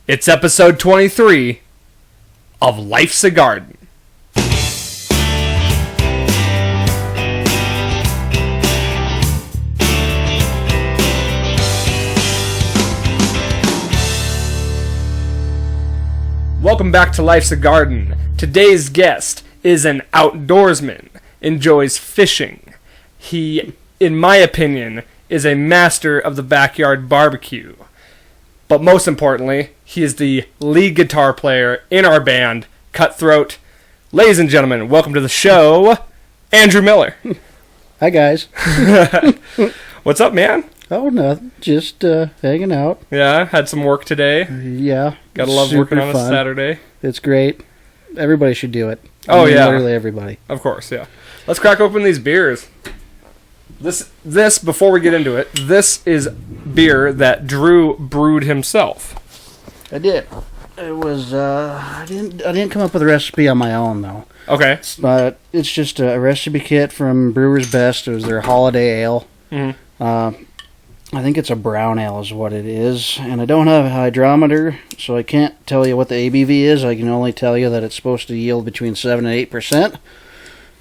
It's episode 23 of Life's a Garden. Welcome back to Life's a Garden. Today's guest is an outdoorsman, enjoys fishing. He, in my opinion, is a master of the backyard barbecue. But most importantly, he is the lead guitar player in our band, Cutthroat. Ladies and gentlemen, welcome to the show, Andrew Miller. Hi, guys. What's up, man? Oh, nothing. Just hanging out. Yeah, had some work today. Yeah. Gotta love working on a Saturday. It's great. Everybody should do it. Oh, yeah. Literally everybody. Of course, yeah. Let's crack open these beers. This, before we get into it, this is beer that Drew brewed himself. I did. It was, I didn't come up with a recipe on my own, though. Okay. But it's just a recipe kit from Brewer's Best. It was their holiday ale. Mm-hmm. I think it's a brown ale is what it is. And I don't have a hydrometer, so I can't tell you what the ABV is. I can only tell you that it's supposed to yield between 7 and 8%.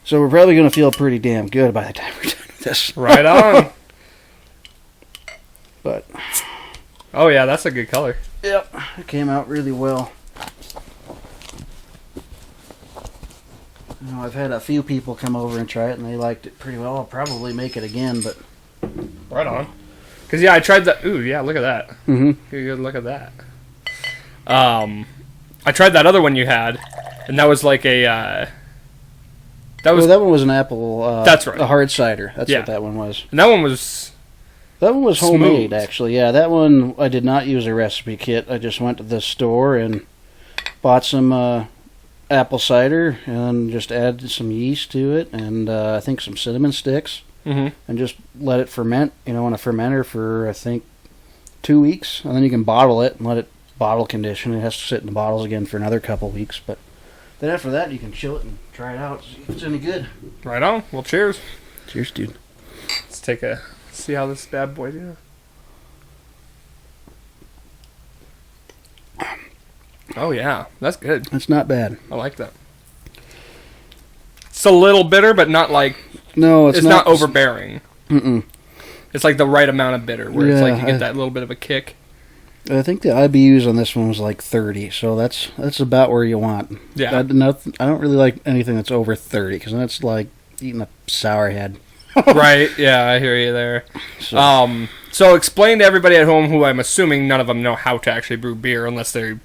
So we're probably going to feel pretty damn good by the time we're done with this. Right on. But... oh, yeah, that's a good color. Yep, it came out really well. You know, I've had a few people come over and try it, and they liked it pretty well. I'll probably make it again, but... right on. Because, yeah, I tried that. Ooh, yeah, look at that. Mm-hmm. Good look at that. I tried that other one you had, and that was like a... that one was an apple... that's right. A hard cider. That's yeah. what that one was. And that one was... that one was homemade, smooth. actually. Yeah, that one, I did not use a recipe kit. I just went to the store and bought some apple cider and just added some yeast to it and I think some cinnamon sticks. Mm-hmm. And just let it ferment, in a fermenter for, I think, 2 weeks. And then you can bottle it and let it bottle condition. It has to sit in the bottles again for another couple weeks. But then after that, you can chill it and try it out, see if it's any good. Right on. Well, cheers. Cheers, dude. Let's see how this bad boy does. Oh, yeah. That's good. That's not bad. I like that. It's a little bitter, but not like... no, it's not overbearing. Mm-mm. It's like the right amount of bitter, where it's like you get that little bit of a kick. I think the IBUs on this one was like 30, so that's about where you want. Yeah. I don't really like anything that's over 30, because that's like eating a sour head. Right, yeah, I hear you there. So explain to everybody at home, who I'm assuming none of them know how to actually brew beer unless they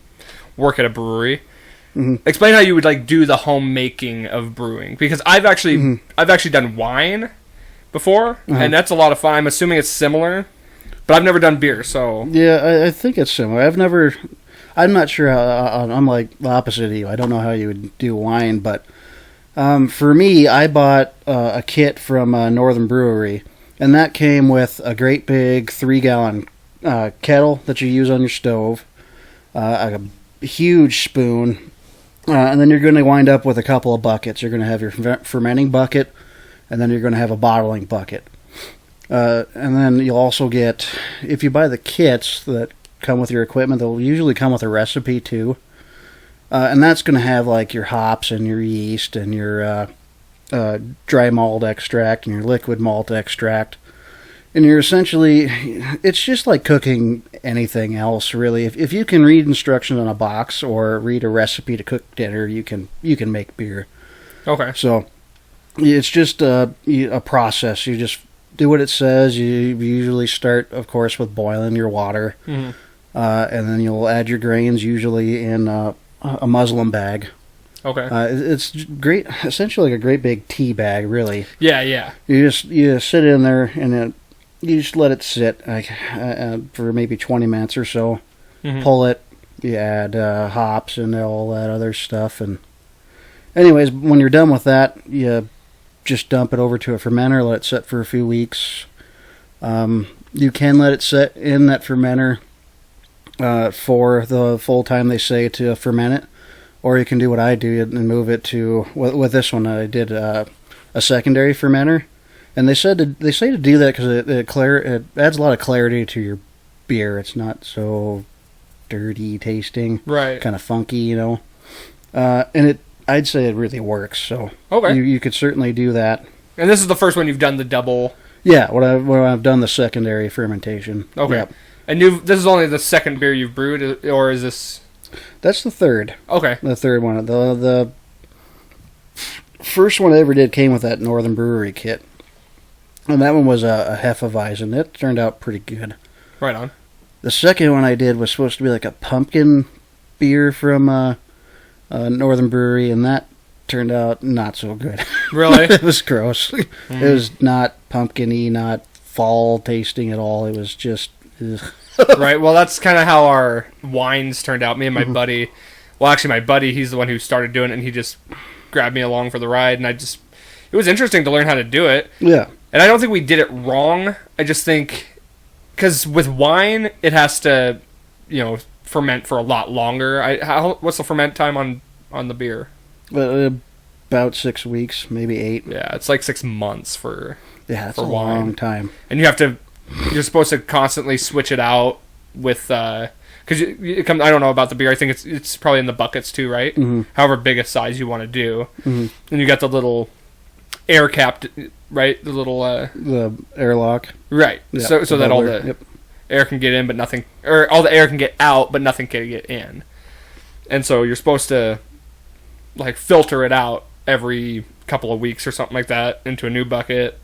work at a brewery. Mm-hmm. Explain how you would like do the homemaking of brewing, because I've actually done wine before, and that's a lot of fun. I'm assuming it's similar, but I've never done beer. So yeah, I think it's similar. I'm not sure how. I'm like the opposite of you. I don't know how you would do wine, but for me, I bought a kit from Northern Brewery, and that came with a great big 3-gallon kettle that you use on your stove, a huge spoon. And then you're going to wind up with a couple of buckets. You're going to have your fermenting bucket, and then you're going to have a bottling bucket. And then you'll also get, if you buy the kits that come with your equipment, they'll usually come with a recipe too. And that's going to have like your hops and your yeast and your dry malt extract and your liquid malt extract. And you're essentially, it's just like cooking anything else, really. If you can read instructions on a box or read a recipe to cook dinner, you can make beer. okay. So it's just a process. You just do what it says. You usually start, of course, with boiling your water, and then you'll add your grains, usually in a muslin bag. Okay. It's great, essentially like a great big tea bag, really. Yeah. You sit in there and you just let it sit for maybe 20 minutes or so. Mm-hmm. Pull it. You add hops and all that other stuff. And anyways, when you're done with that, you just dump it over to a fermenter, let it sit for a few weeks. You can let it sit in that fermenter for the full time they say to ferment it. Or you can do what I do and move it to... with this one, I did a secondary fermenter. And they say to do that because it adds a lot of clarity to your beer. It's not so dirty tasting, Right. kind of funky, you know. I'd say it really works. So Okay. you could certainly do that. And this is the first one you've done the double. Yeah, when I've done the secondary fermentation. Okay. Yep. And this is only the second beer you've brewed, or is this? That's the third. Okay. The third one. The first one I ever did came with that Northern Brewery kit. And that one was a Hefeweizen. It turned out pretty good. Right on. The second one I did was supposed to be like a pumpkin beer from Northern Brewery, and that turned out not so good. Really? It was gross. It was not pumpkin-y, not fall tasting at all. It was just... ugh. Right. Well, that's kind of how our wines turned out. Me and my buddy. Well, actually, my buddy, he's the one who started doing it, and he just grabbed me along for the ride, and it was interesting to learn how to do it. Yeah. And I don't think we did it wrong. I just think, because with wine, it has to, ferment for a lot longer. What's the ferment time on the beer? About 6 weeks, maybe 8. Yeah, it's like 6 months for Yeah, it's for a wine. long time. And you're supposed to constantly switch it out with, because it comes. I don't know about the beer. I think it's probably in the buckets too, right? Mhm. However big a size you want to do, Mhm. and you got the little air cap, right? The little The airlock. right. Yeah, so the that all bubbler. the Yep. air can get in, but nothing, or all the air can get out, but nothing can get in. And so you're supposed to like filter it out every couple of weeks or something like that into a new bucket.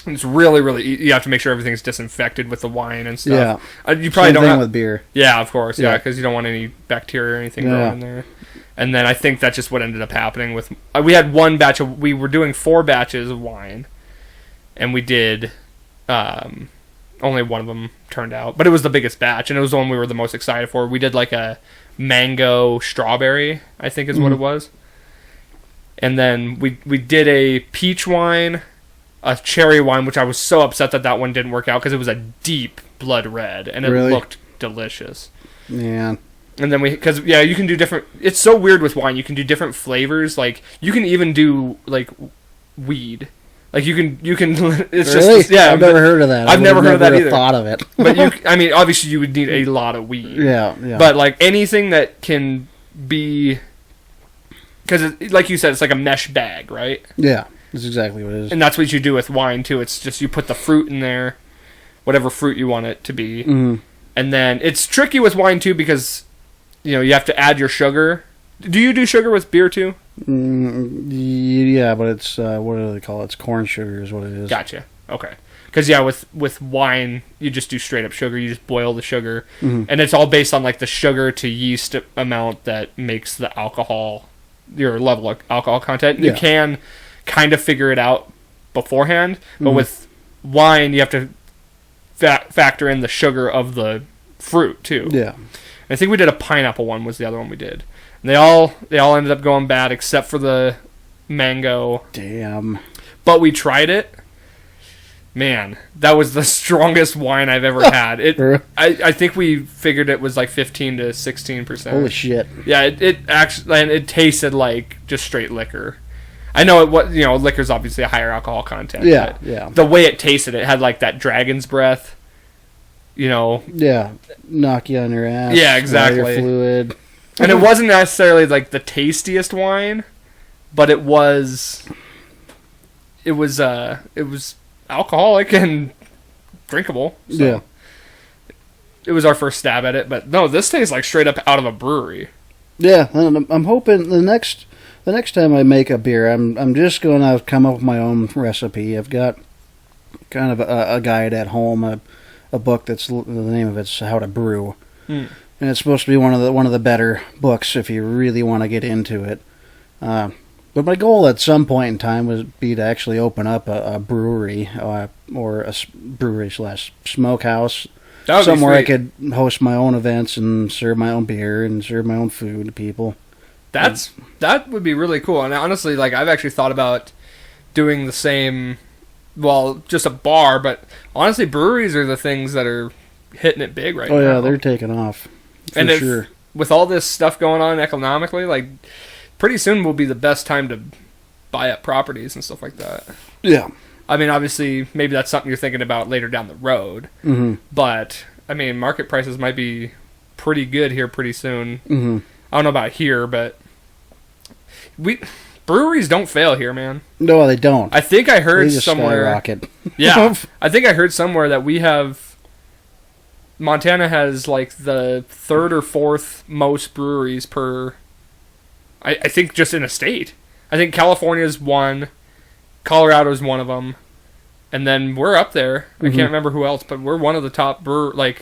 And it's really, really. You have to make sure everything's disinfected with the wine and stuff. Yeah. You probably Same don't thing have, with beer. yeah, of course, yeah, Yeah. because you don't want any bacteria or anything Yeah. growing in there. And then I think that's just what ended up happening with. We had one batch of. We were doing 4 batches of wine, and we did. Only one of them turned out, but it was the biggest batch, and it was the one we were the most excited for. We did like a mango strawberry, I think is what it was. And then we did a peach wine, a cherry wine, which I was so upset that one didn't work out because it was a deep blood red, and it Really? looked delicious. Yeah. And then you can do different. It's so weird with wine. You can do different flavors. Like you can even do like weed. Like you can. It's Really? just yeah. I've never heard of that. I've never heard of that have either. Thought of it. But obviously you would need a lot of weed. Yeah. But like anything that can be, because like you said, it's like a mesh bag, right? Yeah. That's exactly what it is. And that's what you do with wine too. It's just you put the fruit in there, whatever fruit you want it to be, and then it's tricky with wine too because you have to add your sugar. Do you do sugar with beer too? Yeah, but it's what do they call it? It's corn sugar is what it is. Gotcha. Okay. Because with wine, you just do straight up sugar. You just boil the sugar, and it's all based on like the sugar to yeast amount that makes the alcohol, your level of alcohol content. You Yeah. can kind of figure it out beforehand, but with wine, you have to factor in the sugar of the fruit too. Yeah. I think we did a pineapple one was the other one we did. And they all ended up going bad except for the mango. Damn. But we tried it. Man, that was the strongest wine I've ever had. I think we figured it was like 15 to 16%. Holy shit. Yeah, it actually, and it tasted like just straight liquor. I know liquor's obviously a higher alcohol content. Yeah, but yeah. The way it tasted, it had like that dragon's breath. Yeah. Knock you on your ass. Yeah, while exactly. you're fluid. And it wasn't necessarily like the tastiest wine, but it was alcoholic and drinkable. So Yeah. it was our first stab at it, but no, this tastes like straight up out of a brewery. Yeah, and I'm hoping the next time I make a beer, I'm just going to come up with my own recipe. I've got kind of a guide at home, a book that's the name of it's How to Brew. And it's supposed to be one of the better books if you really want to get into it. But my goal at some point in time would be to actually open up a brewery or a brewery / smokehouse That would somewhere I be sweet. could host my own events and serve my own beer and serve my own food to people. That would be really cool. And honestly, like I've actually thought about doing the same. Well, just a bar, but honestly, breweries are the things that are hitting it big right now. Oh yeah, they're taking off for and sure. With all this stuff going on economically, like pretty soon will be the best time to buy up properties and stuff like that. Yeah. I mean, obviously, maybe that's something you're thinking about later down the road. Mm-hmm. But I mean, market prices might be pretty good here pretty soon. Mm-hmm. I don't know about here, but breweries don't fail here, man. No, they don't. I think I heard They just somewhere. skyrocket. Yeah, I think I heard somewhere that Montana has like the third or fourth most breweries per. I think just in a state. I think California's one, Colorado's one of them, and then we're up there. I can't remember who else, but we're one of the top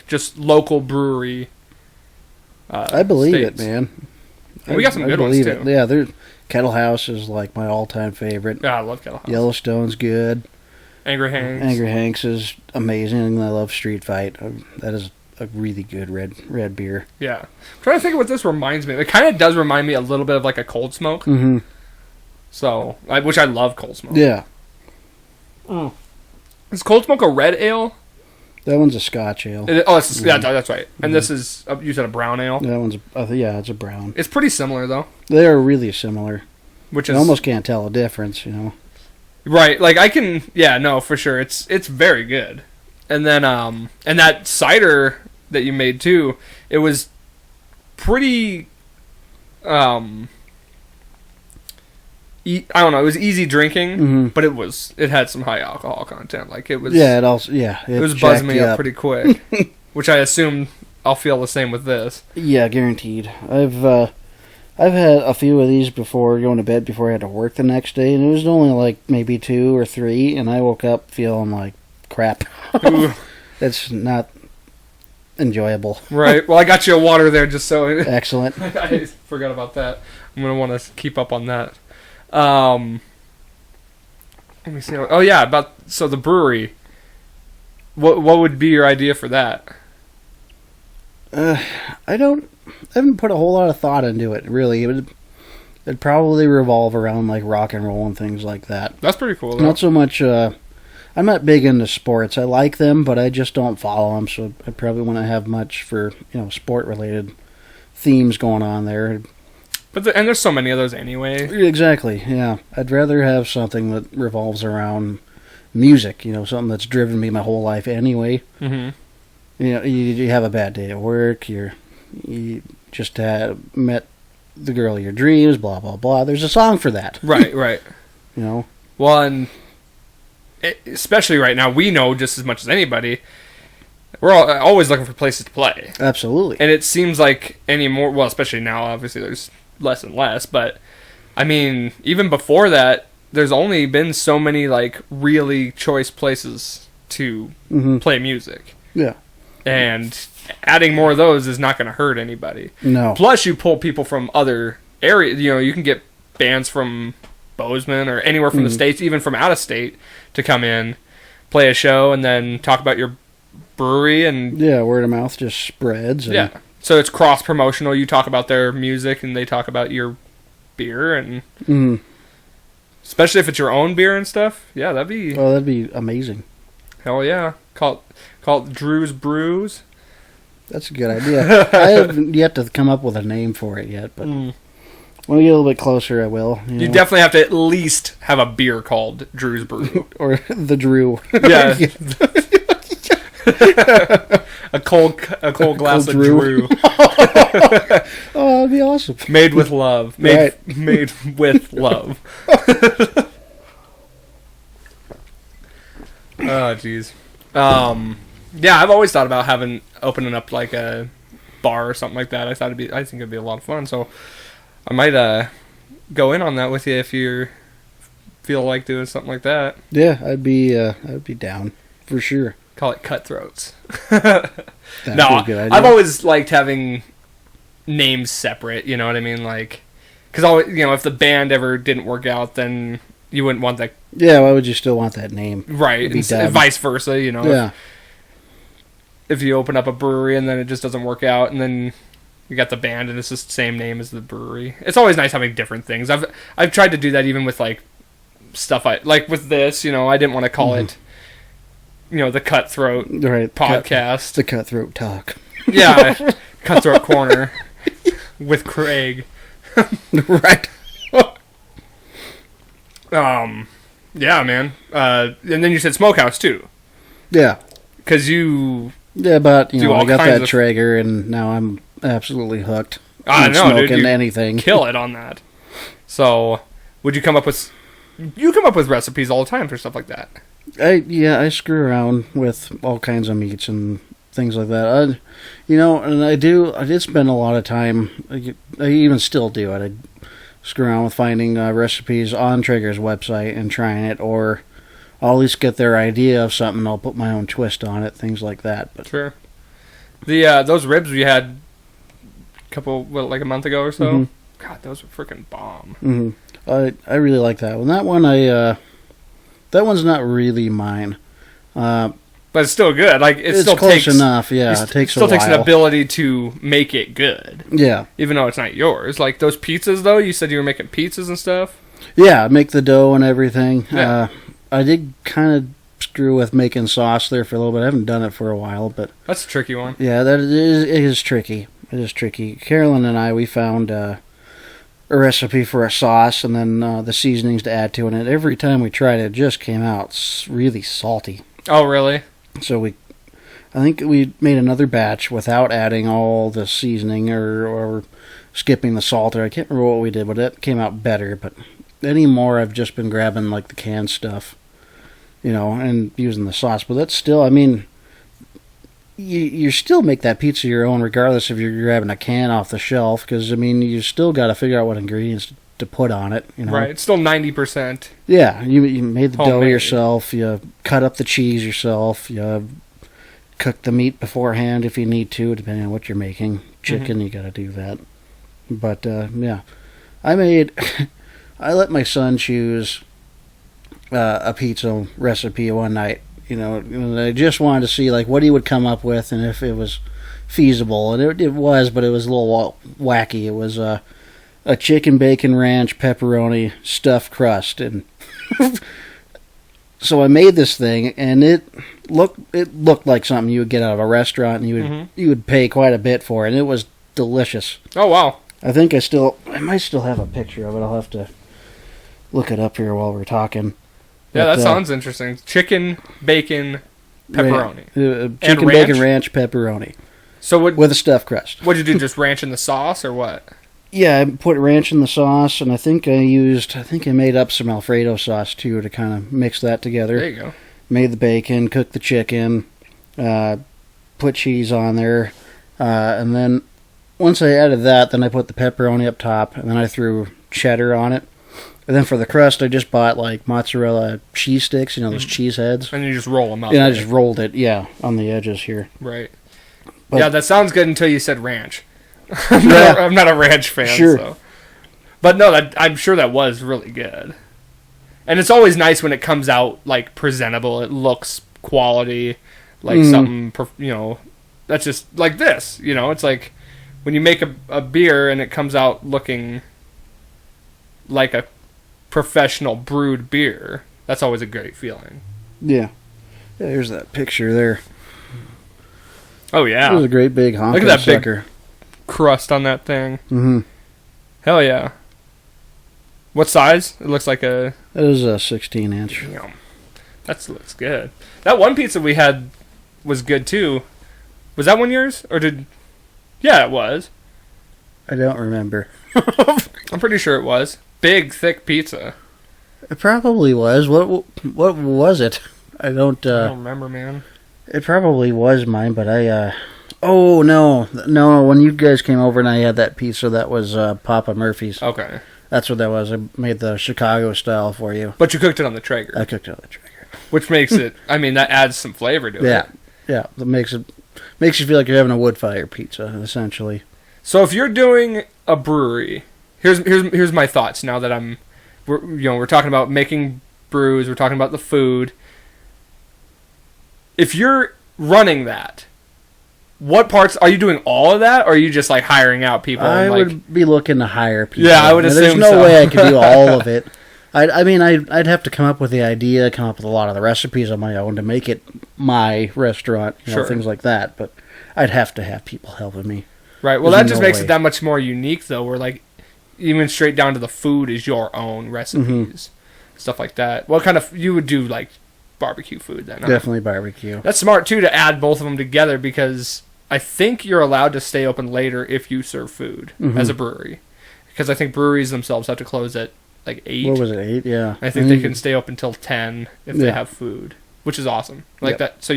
just local brewery. I believe states. it, man. And we got some good ones believe too. it. Yeah, Kettle House is like my all-time favorite. Yeah, I love Kettle House. Yellowstone's good. Angry Hanks. Angry Hanks is amazing. I love Street Fight. That is a really good red beer. Yeah. I'm trying to think of what this reminds me of. It kind of does remind me a little bit of like a Cold Smoke. Mm-hmm. So, which I love Cold Smoke. Yeah. Is Cold Smoke a red ale? That one's a Scotch ale. That's right. And this is, you said a brown ale? That one's, it's a brown. It's pretty similar, though. They are really similar. Which You is almost can't tell a difference, right. Like I can, for sure. It's very good. And then, and that cider that you made too, it was pretty, I don't know. It was easy drinking, but it had some high alcohol content. Like it was. Yeah, it was buzzing me up pretty quick, which I assume I'll feel the same with this. Yeah, guaranteed. I've had a few of these before going to bed before I had to work the next day, and it was only like maybe 2 or 3, and I woke up feeling like crap. That's not enjoyable. Right. Well, I got you a water there just so. Excellent. I forgot about that. I'm gonna want to keep up on that. Let me see. Oh yeah, so the brewery. What would be your idea for that? I haven't put a whole lot of thought into it, really. It'd probably revolve around like rock and roll and things like that. That's pretty cool, though. Not so much. I'm not big into sports. I like them, but I just don't follow them. So I probably wouldn't have much for sport related themes going on there. But and there's so many of those anyway. Exactly. Yeah, I'd rather have something that revolves around music. Something that's driven me my whole life anyway. Mm-hmm. You have a bad day at work. You just met the girl of your dreams. Blah blah blah. There's a song for that. Right. Right. Well, and especially right now, we know just as much as anybody. We're always looking for places to play. Absolutely. And it seems like anymore. Well, especially now, obviously, there's less and less. But I mean, even before that, there's only been so many like really choice places to play music. Yeah. And adding more of those is not going to hurt anybody. No. Plus, you pull people from other areas. You can get bands from Bozeman or anywhere from the States, even from out of state, to come in, play a show, and then talk about your brewery. And yeah, word of mouth just spreads. Yeah. So it's cross-promotional. You talk about their music, and they talk about your beer. And especially if it's your own beer and stuff. Yeah, that'd be amazing. Hell yeah. Call it Drew's Brews. That's a good idea. I haven't yet to come up with a name for it yet, but when we get a little bit closer, I will. You definitely have to at least have a beer called Drew's Brew. Or the Drew. Yeah. a cold glass of Drew. Oh, that'd be awesome. Made with love. Made with love. Oh, jeez. Yeah, I've always thought about opening up like a bar or something like that. I think it'd be a lot of fun. So I might go in on that with you if you feel like doing something like that. Yeah, I'd be down for sure. Call it Cutthroats. That'd be a good idea. I've always liked having names separate. You know what I mean? Like, because if the band ever didn't work out, then you wouldn't want that. Yeah, why would you still want that name? Right, and vice versa. Yeah. If you open up a brewery and then it just doesn't work out, and then you got the band and it's just the same name as the brewery. It's always nice having different things. I've tried to do that even with like stuff like with this. I didn't want to call it. The Cutthroat podcast. The Cutthroat Talk. Yeah, Cutthroat Corner with Craig. Right. Yeah, man. And then you said Smokehouse too. Yeah. Because you. Yeah, but do all I got kinds that of- Traeger, and now I'm absolutely hooked. I on know, dude. smoking You anything. kill it on that. So, would you come up with? You come up with recipes all the time for stuff like that. I screw around with all kinds of meats and things like that. And I did spend a lot of time. I even still do it. I screw around with finding recipes on Traeger's website and trying it, or I'll at least get their idea of something. I'll put my own twist on it, things like that. But Sure. The those ribs we had like a month ago or so. Mm-hmm. God, those were freaking bomb. Mm-hmm. I really like that one. That one that one's not really mine. But it's still good. Like It's still close takes enough. Yeah, it takes a still while. takes an ability to make it good, Yeah, even though it's not yours. Like those pizzas, though. You said you were making pizzas and stuff. yeah. Make the dough and everything. Yeah. I did kind of screw with making sauce there for a little bit. I haven't done it for a while, but That's a tricky one. yeah, it is tricky. It is tricky. Carolyn and we found a recipe for a sauce, and then the seasonings to add to it. And every time we tried it, it just came out really salty. Oh, really? So I think we made another batch without adding all the seasoning or skipping the salt. Or I can't remember what we did, but it came out better. But anymore, I've just been grabbing like the canned stuff, and using the sauce. But that's still, I mean, you still make that pizza your own, regardless if you're grabbing a can off the shelf. Because I mean, you still got to figure out what ingredients to put on it. Right. It's still 90%. Yeah, you made the dough Homemade. yourself. You cut up the cheese yourself. You cook the meat beforehand if you need to, depending on what you're making. Chicken, you got to do that. But yeah, I let my son choose a pizza recipe one night. And I just wanted to see like what he would come up with and if it was feasible. And it was, but it was a little wacky. It was a chicken bacon ranch pepperoni stuffed crust, and so I made this thing, and it looked like something you would get out of a restaurant, and you would pay quite a bit for it, and it was delicious. Oh, wow. I think I might still have a picture of it. I'll have to look it up here while we're talking. Yeah, But, that sounds interesting. Chicken, bacon, pepperoni. Chicken ranch? bacon ranch pepperoni So with a stuffed crust. what'd you do, just ranch in the sauce or what? Yeah, I put ranch in the sauce, and I think I made up some Alfredo sauce too to kind of mix that together. There you go. Made the bacon, cooked the chicken, put cheese on there, and then once I added that, then I put the pepperoni up top, and then I threw cheddar on it. And then for the crust, I just bought like mozzarella cheese sticks, those cheese heads. And you just roll them up. And I just rolled it, on the edges here. Right. But- Yeah, that sounds good until you said ranch. Yeah. I'm not a ranch fan, Sure. so. But no, I'm sure that was really good. And it's always nice when it comes out like presentable. It looks quality, like something, that's just like this. It's like when you make a beer and it comes out looking like a professional brewed beer. That's always a great feeling. Yeah. There's that picture there. Oh It yeah, was a great big honking Look at that big- sucker. crust on that thing. Mm-hmm. Hell yeah. What size? It looks like a. That is a 16-inch. Damn. That looks good. That one pizza we had was good too. Was that one yours? Or did. Yeah, it was. I don't remember. I'm pretty sure it was. Big, thick pizza. It probably was. What was it? I don't. I don't remember, man. It probably was mine, but I. Oh no! When you guys came over and I had that pizza, that was Papa Murphy's. Okay. That's what that was. I made the Chicago style for you. But you cooked it on the Traeger. I cooked it on the Traeger. Which makes it. I mean, that adds some flavor to it. Yeah. That makes you feel like you're having a wood fire pizza, essentially. So if you're doing a brewery, here's my thoughts now that we're talking about making brews, we're talking about the food. If you're running that, what parts are you doing? All of that, or are you just like hiring out people? I and, like, would be looking to hire people. Yeah, I would There's assume no so. way I could do all of it. I'd have to come up with the idea, come up with a lot of the recipes on my own to make it my restaurant, Sure. things like that. But I'd have to have people helping me. right. Well, There's that just no makes way. it that much more unique, though. Where like even straight down to the food is your own recipes, stuff like that. What kind of you would do like barbecue food then? Huh? Definitely barbecue. That's smart too to add both of them together because I think you're allowed to stay open later if you serve food as a brewery, because I think breweries themselves have to close at like 8. What was it, 8? Yeah. I think they can stay open till 10 if they have food, which is awesome. Like that. So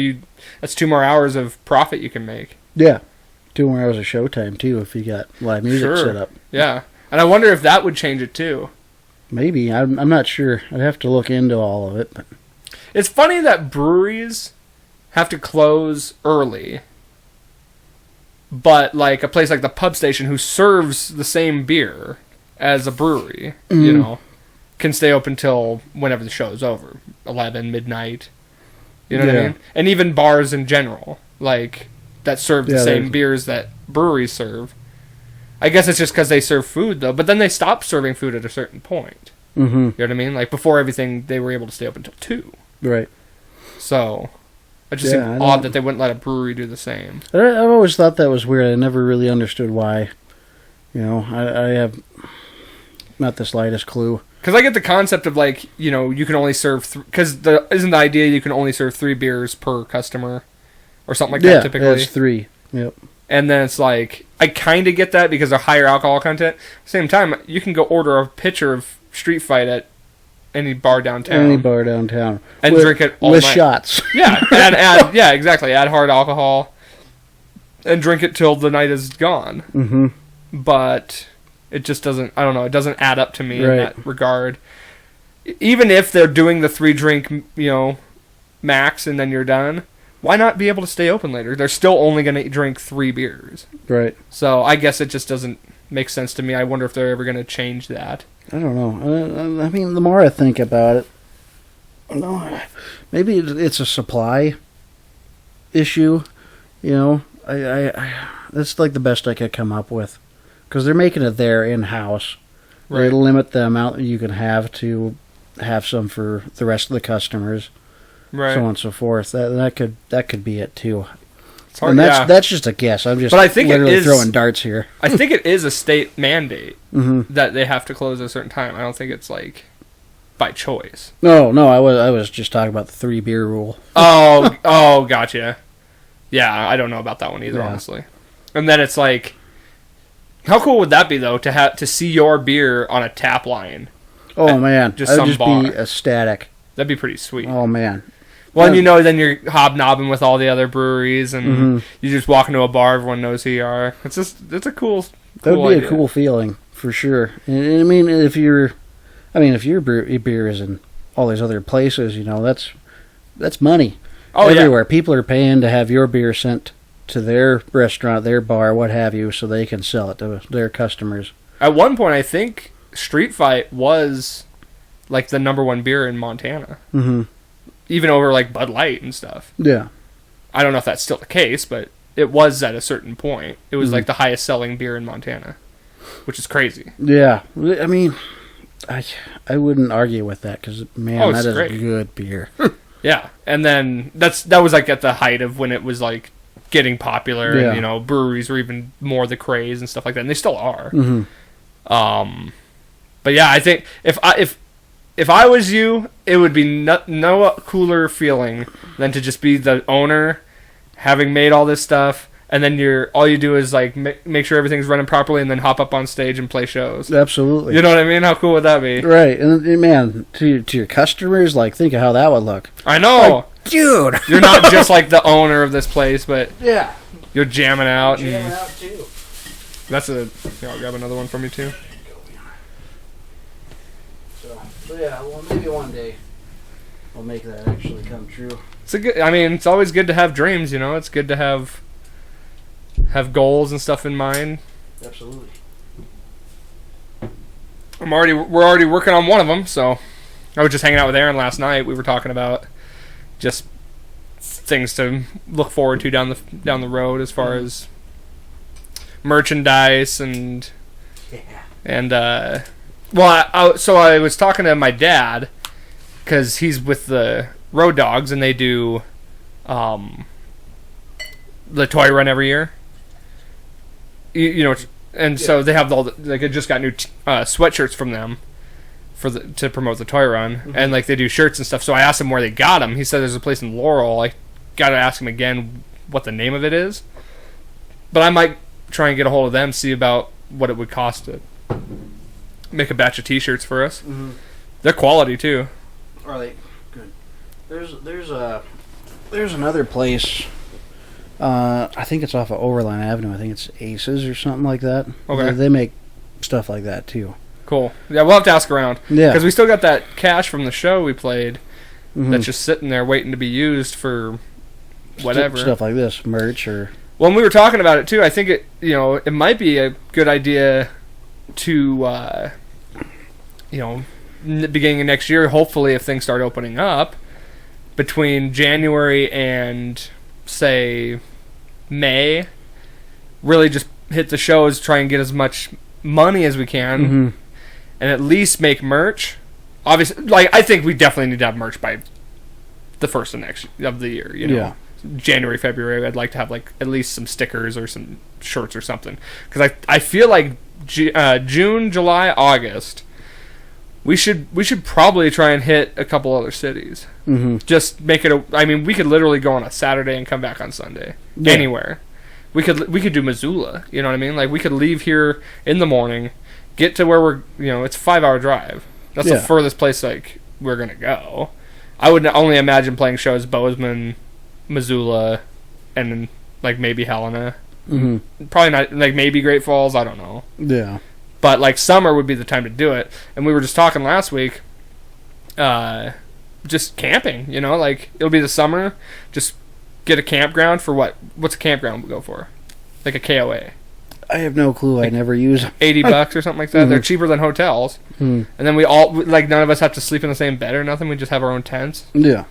that's 2 more hours of profit you can make. Yeah. 2 more hours of showtime too if you got live music set up. Yeah. And I wonder if that would change it too. Maybe. I'm not sure. I'd have to look into all of it. But it's funny that breweries have to close early, but like a place like the Pub Station, who serves the same beer as a brewery, you know, can stay open till whenever the show's over, 11, midnight. You know what I mean? And even bars in general, like that serve the same beers that breweries serve. I guess it's just because they serve food, though. But then they stop serving food at a certain point. Mm-hmm. You know what I mean? Like, before everything, they were able to stay open until 2. Right. So, it just seemed odd that they wouldn't let a brewery do the same. I've always thought that was weird. I never really understood why. You know, I have not the slightest clue. Because I get the concept of, like, you know, you can only serve... Because isn't the idea you can only serve 3 beers per customer? Or something like that, typically? Yeah, it's 3. Yep. And then it's like, I kind of get that because of higher alcohol content. Same time, you can go order a pitcher of Street Fight at any bar downtown. And drink it all with night. Shots. Yeah, yeah, exactly. Add hard alcohol and drink it till the night is gone. Mm-hmm. But it just doesn't, I don't know, it doesn't add up to me in that regard. Even if they're doing the 3 drink, you know, max and then you're done, why not be able to stay open later? They're still only going to drink 3 beers. Right. So I guess it just doesn't make sense to me. I wonder if they're ever going to change that. I don't know. I mean, the more I think about it, no, maybe it's a supply issue. You know, I that's like the best I could come up with, because they're making it there in house. Right. They limit the amount that you can have to have some for the rest of the customers. Right. So on and so forth. That could be it too. It's hard, and that's just a guess. I'm just literally throwing darts here. I think it is a state mandate that they have to close at a certain time. I don't think it's like by choice. No, I was just talking about the 3 beer rule. Oh, gotcha. Yeah, I don't know about that one either, honestly. And then it's like, how cool would that be though to see your beer on a tap line? Oh man, I'd just be ecstatic. That'd be pretty sweet. Oh man. Well, and you know, then you're hobnobbing with all the other breweries, and you just walk into a bar, everyone knows who you are. It's a cool that would be idea. A cool feeling, for sure. And I mean, if your beer is in all these other places, you know, that's money. Oh, everywhere. Yeah. People are paying to have your beer sent to their restaurant, their bar, what have you, so they can sell it to their customers. At one point, I think Street Fight was like the #1 beer in Montana. Mm-hmm. Even over like Bud Light and stuff. Yeah. I don't know if that's still the case, but it was at a certain point. It was like the highest selling beer in Montana, which is crazy. Yeah. I mean, I wouldn't argue with that because, man, that is great. Good beer. Yeah. And then that was like at the height of when it was like getting popular and, you know, breweries were even more the craze and stuff like that. And they still are. Mm-hmm. But yeah, I think if I was you, it would be no cooler feeling than to just be the owner, having made all this stuff, and then all you do is like make sure everything's running properly, and then hop up on stage and play shows. Absolutely. You know what I mean? How cool would that be? Right, and man, to your customers, like, think of how that would look. I know, like, dude. You're not just like the owner of this place, but you're jamming out. Jamming out too. That's here, I'll grab another one from you too. So yeah, well, maybe one day we'll make that actually come true. It's always good to have dreams, you know. It's good to have goals and stuff in mind. Absolutely. We're already working on one of them. So I was just hanging out with Aaron last night. We were talking about just things to look forward to down the road as far as merchandise and well, so I was talking to my dad because he's with the Road Dogs and they do the toy run every year. You know, and so they have I just got new sweatshirts from them to promote the toy run, and like they do shirts and stuff. So I asked him where they got them. He said there's a place in Laurel. I got to ask him again what the name of it is, But I might try and get a hold of them, see about what it would cost to make a batch of T-shirts for us. Mm-hmm. They're quality too. Are they good? There's another place. I think it's off of Overland Avenue. I think it's Aces or something like that. Okay. They make stuff like that too. Cool. Yeah, we'll have to ask around. Yeah. Because we still got that cash from the show we played Mhm. that's just sitting there waiting to be used for whatever. Stuff like this, merch or. When we were talking about it too, I think it might be a good idea to in the beginning of next year, hopefully if things start opening up, between January and say May, really just hit the shows, try and get as much money as we can, Mm-hmm. and at least make merch. Obviously, like I think we definitely need to have merch by the first of the year. Yeah. January, February. I'd like to have like at least some stickers or some shirts or something, because I feel like June, July, August, we should probably try and hit a couple other cities. Mm-hmm. Just make it I mean, we could literally go on a Saturday and come back on Sunday. Yeah. Anywhere. We could do Missoula, you know what I mean? Like, we could leave here in the morning, get to where we're, it's a 5-hour drive. That's Yeah. the furthest place, like, we're going to go. I would only imagine playing shows Bozeman, Missoula, and then, like, maybe Helena. Mm-hmm. Probably not, like, maybe Great Falls, I don't know. Yeah. But, like, summer would be the time to do it. And we were just talking last week, just camping, like, it'll be the summer, just get a campground for what's a campground go for? Like a KOA. I have no clue. I never use them. $80 or something like that. Mhm. They're cheaper than hotels. Hmm. And then we all, like, none of us have to sleep in the same bed or nothing. We just have our own tents. Yeah.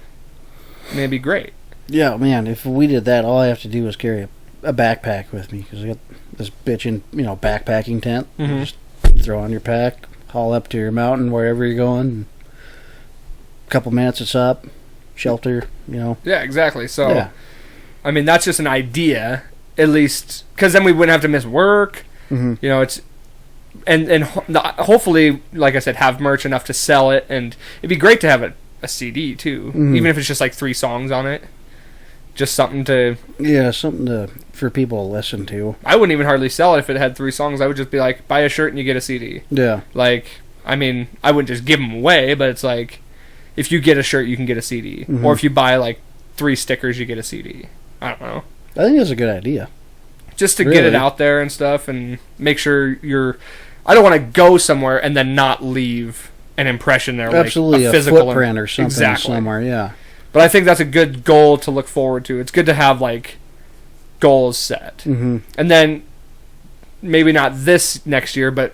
I mean, it'd be great. Yeah, man. If we did that, all I have to do is carry a backpack with me because I got this bitchin', backpacking tent. Mhm. Just throw on your pack, haul up to your mountain wherever you're going. Couple minutes, it's up. Shelter, Yeah, exactly. So, Yeah. I mean, that's just an idea, at least, because then we wouldn't have to miss work. Mm-hmm. It's and hopefully, like I said, have merch enough to sell it, and it'd be great to have a CD too, Mhm. even if it's just like 3 songs on it, just something to. Yeah, something for people to listen to. I wouldn't even hardly sell it if it had 3 songs. I would just be like, buy a shirt and you get a CD. Yeah. Like, I mean, I wouldn't just give them away, but it's like, if you get a shirt, you can get a CD, Mhm. or if you buy like 3 stickers, you get a CD. I don't know. I think that's a good idea. Just to get it Really? out there and stuff, and make sure I don't want to go somewhere and then not leave an impression there, Absolutely, like a physical footprint or something exactly. somewhere, yeah. But I think that's a good goal to look forward to. It's good to have like goals set, Mm-hmm. and then maybe not this next year, but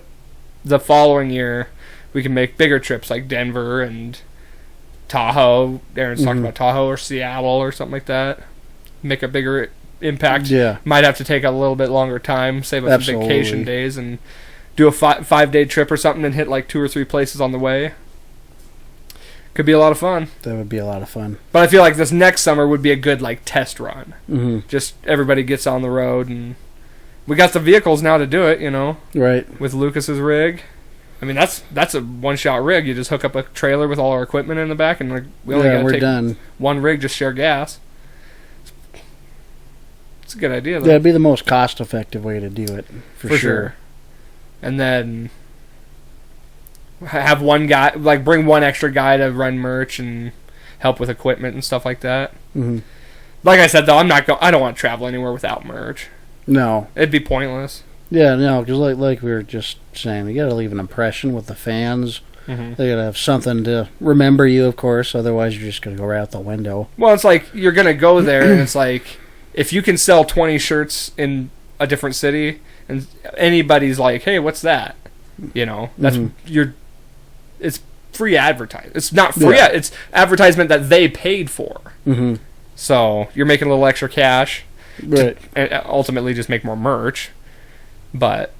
the following year we can make bigger trips like Denver and Tahoe. Aaron's talking Mhm. about Tahoe or Seattle or something like that. Make a bigger impact. Yeah. Might have to take a little bit longer time, save up some Absolutely. vacation days, and do a 5-day trip or something and hit like 2 or 3 places on the way. Could be a lot of fun. That would be a lot of fun. But I feel like this next summer would be a good like test run. Mm-hmm. Just everybody gets on the road, and we got the vehicles now to do it, Right. with Lucas's rig. I mean, that's a one-shot rig. You just hook up a trailer with all our equipment in the back, and we only got to we're take done. one rig, just share gas. It's a good idea, though. That'd be the most cost-effective way to do it, for sure. And then have one guy, like bring one extra guy to run merch and help with equipment and stuff like that. Mm-hmm. Like I said, though, I don't want to travel anywhere without merch. No. It'd be pointless. Yeah, no, because like we were just saying, you got to leave an impression with the fans. Mm-hmm. They got to have something to remember you, of course. Otherwise, you're just going to go right out the window. Well, it's like you're gonna go there, and it's like if you can sell 20 shirts in a different city, and anybody's like, "Hey, what's that?" That's Mhm. It's free advertising. It's not free. Yeah. It's advertisement that they paid for. Mm-hmm. So you're making a little extra cash. Right. And ultimately just make more merch. But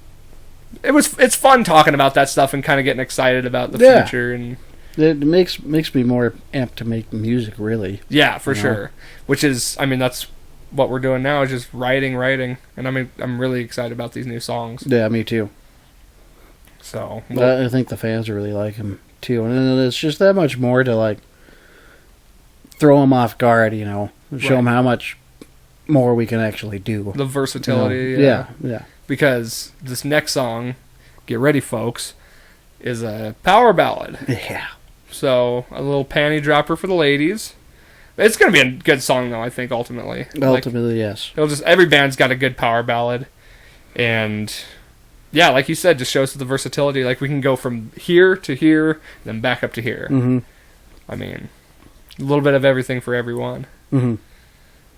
it's fun talking about that stuff and kind of getting excited about the Yeah. future, and It makes me more amped to make music, really. yeah, for You know? sure. Which is, I mean, that's what we're doing now, is just writing, and I'm really excited about these new songs. Yeah, me too. So I think the fans really like him too, and it's just that much more to like throw them off guard, show Right. them how much more we can actually do. The versatility. Yeah. Because this next song, get ready, folks, is a power ballad. Yeah. So a little panty dropper for the ladies. It's gonna be a good song, though. I think ultimately. Yes. It'll just every band's got a good power ballad, and yeah, like you said, just shows the versatility. Like we can go from here to here, then back up to here. Mm-hmm. I mean, a little bit of everything for everyone. Mm-hmm.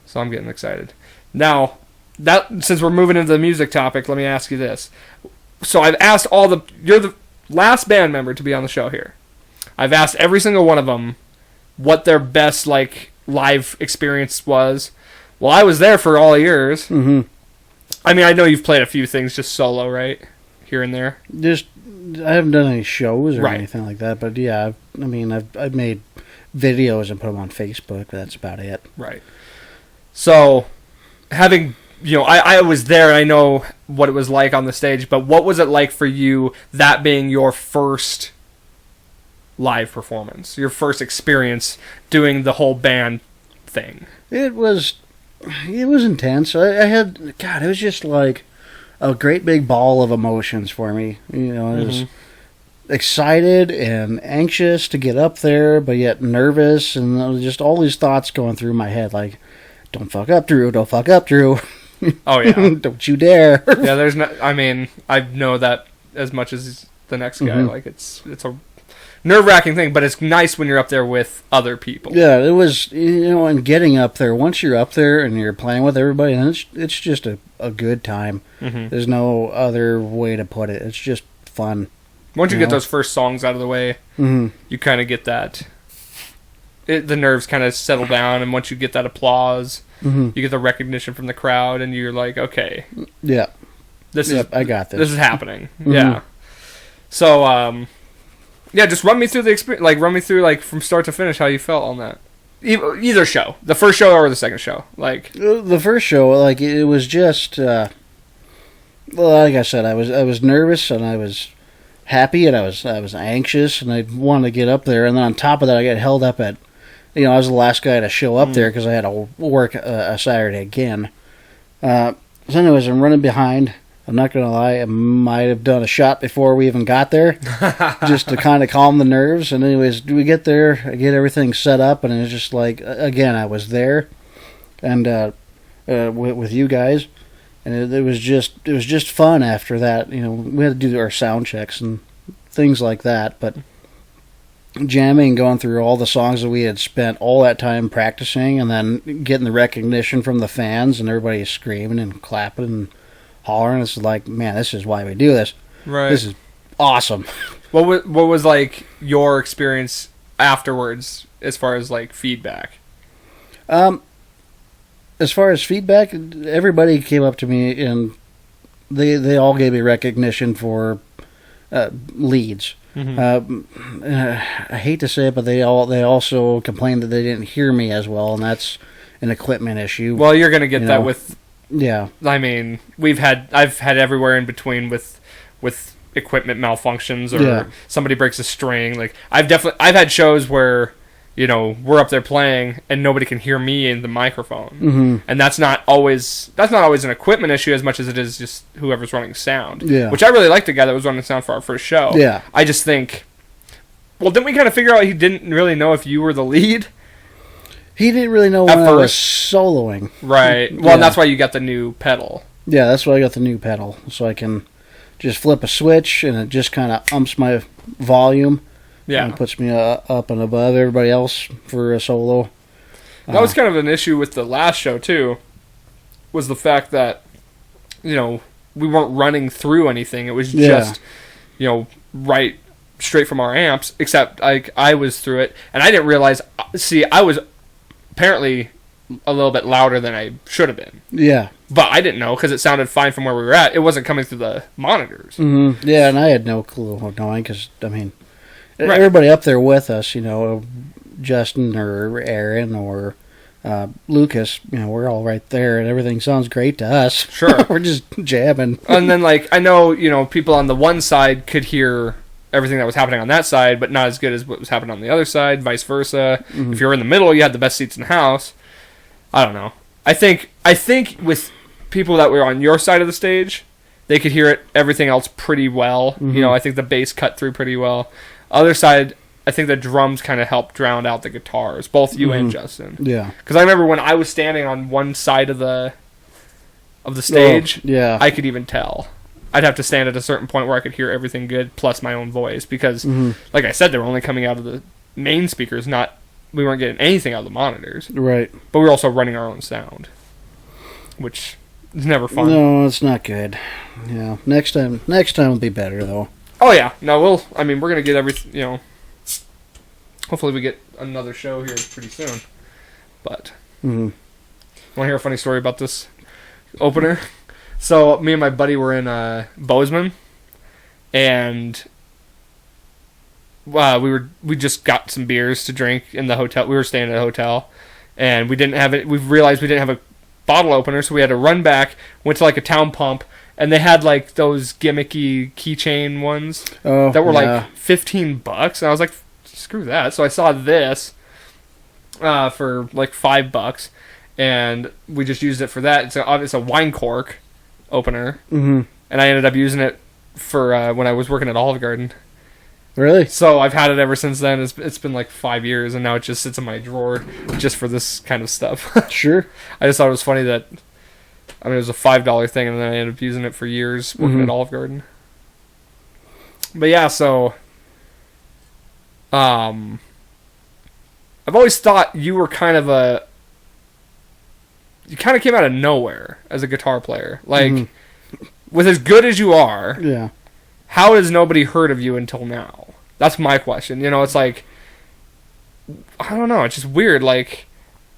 So I'm getting excited. Now, that since we're moving into the music topic, let me ask you this. So I've asked you're the last band member to be on the show here. I've asked every single one of them what their best like live experience was. Well, I was there for all years. Mm-hmm. I mean, I know you've played a few things just solo, right? Here and there. I haven't done any shows or Right. anything like that, but yeah, I've made videos and put them on Facebook. That's about it. Right. So, having, I was there and I know what it was like on the stage, but what was it like for you, that being your first live performance, your first experience doing the whole band thing? It was intense. It was just like a great big ball of emotions for me. I was excited and anxious to get up there, but yet nervous, and there was just all these thoughts going through my head, like, don't fuck up, Drew, don't fuck up, Drew. Oh, yeah. Don't you dare. Yeah, there's no, I mean, I know that as much as the next guy. Mhm. Like, it's a nerve-wracking thing, but it's nice when you're up there with other people. Yeah, it was, and getting up there, once you're up there and you're playing with everybody, and it's just a good time. Mm-hmm. There's no other way to put it. It's just fun. Once you get those first songs out of the way, you kind of get that. The nerves kind of settle down, and once you get that applause, you get the recognition from the crowd, and you're like, okay, Yeah. I got this. This is happening. Yeah. So, yeah, just run me through the experience. Like, run me through, like, from start to finish, how you felt on that. Either show, the first show or the second show. Like the first show, like it was just, well, like I said, I was nervous and I was happy and I was anxious and I wanted to get up there, and then on top of that, I got held up at, I was the last guy to show up there because I had to work a Saturday again. So anyways, I'm running behind. I'm not going to lie, I might have done a shot before we even got there, just to kind of calm the nerves. And anyways, we get there, I get everything set up, and it's just like, again, I was there, and with you guys, and it was just fun after that. We had to do our sound checks and things like that, but jamming, going through all the songs that we had spent all that time practicing, and then getting the recognition from the fans, and everybody screaming and clapping and hollering. It's like, man, this is why we do this. Right. This is awesome. What was like your experience afterwards as far as like feedback? As far as feedback, everybody came up to me and they all gave me recognition for leads. I hate to say it, but they also complained that they didn't hear me as well, and that's an equipment issue. Well, you're gonna get that with. Yeah. I mean, I've had everywhere in between with equipment malfunctions or somebody breaks a string. Like I've had shows where, we're up there playing and nobody can hear me in the microphone. And that's not always an equipment issue as much as it is just whoever's running sound. Yeah. Which I really liked the guy that was running sound for our first show. Yeah. I just think, well, didn't we kind of figure out he didn't really know if you were the lead? He didn't really know when I was soloing. Right. Well, and that's why you got the new pedal. Yeah, that's why I got the new pedal. So I can just flip a switch and it just kind of umps my volume. Yeah. And puts me up and above everybody else for a solo. That was kind of an issue with the last show, too, was the fact that, we weren't running through anything. It was just, right straight from our amps, except I was through it. And I didn't realize, I was apparently a little bit louder than I should have been. Yeah. But I didn't know because it sounded fine from where we were at. It wasn't coming through the monitors. Mm-hmm. Yeah, and I had no clue what going because, everybody up there with us, Justin or Aaron or Lucas, we're all right there and everything sounds great to us. Sure. We're just jamming. And then, I know, people on the one side could hear everything that was happening on that side, but not as good as what was happening on the other side, vice versa. Mm-hmm. If you're in the middle, you had the best seats in the house. I don't know. I think with people that were on your side of the stage, they could hear everything else pretty well. Mm-hmm. You know, I think the bass cut through pretty well. Other side, I think the drums kind of helped drown out the guitars, both you and Justin. Yeah. Because I remember when I was standing on one side of the stage, yeah. I could even tell. I'd have to stand at a certain point where I could hear everything good, plus my own voice, because, like I said, they were only coming out of the main speakers, we weren't getting anything out of the monitors. Right. But we were also running our own sound, which is never fun. No, it's not good. Yeah. Next time will be better, though. Oh, yeah. No, we're going to get everything, you know, hopefully we get another show here pretty soon. But, want to hear a funny story about this opener? So, me and my buddy were in Bozeman, and we just got some beers to drink in the hotel. We were staying at a hotel, and we didn't have it. We realized we didn't have a bottle opener, so we had to run back, went to like a town pump, and they had like those gimmicky keychain ones that were like $15, and I was like, screw that. So I saw this for like $5, and we just used it for that. It's a wine cork opener, and I ended up using it for when I was working at Olive Garden. Really? So I've had it ever since then. It's been like 5 years, and now it just sits in my drawer just for this kind of stuff. Sure. I just thought it was funny that, I mean, it was a $5 thing, and then I ended up using it for years working at Olive Garden. But yeah, so I've always thought you were you kind of came out of nowhere as a guitar player. Like, with as good as you are, Yeah. how has nobody heard of you until now? That's my question. You know, it's like, I don't know. It's just weird. Like,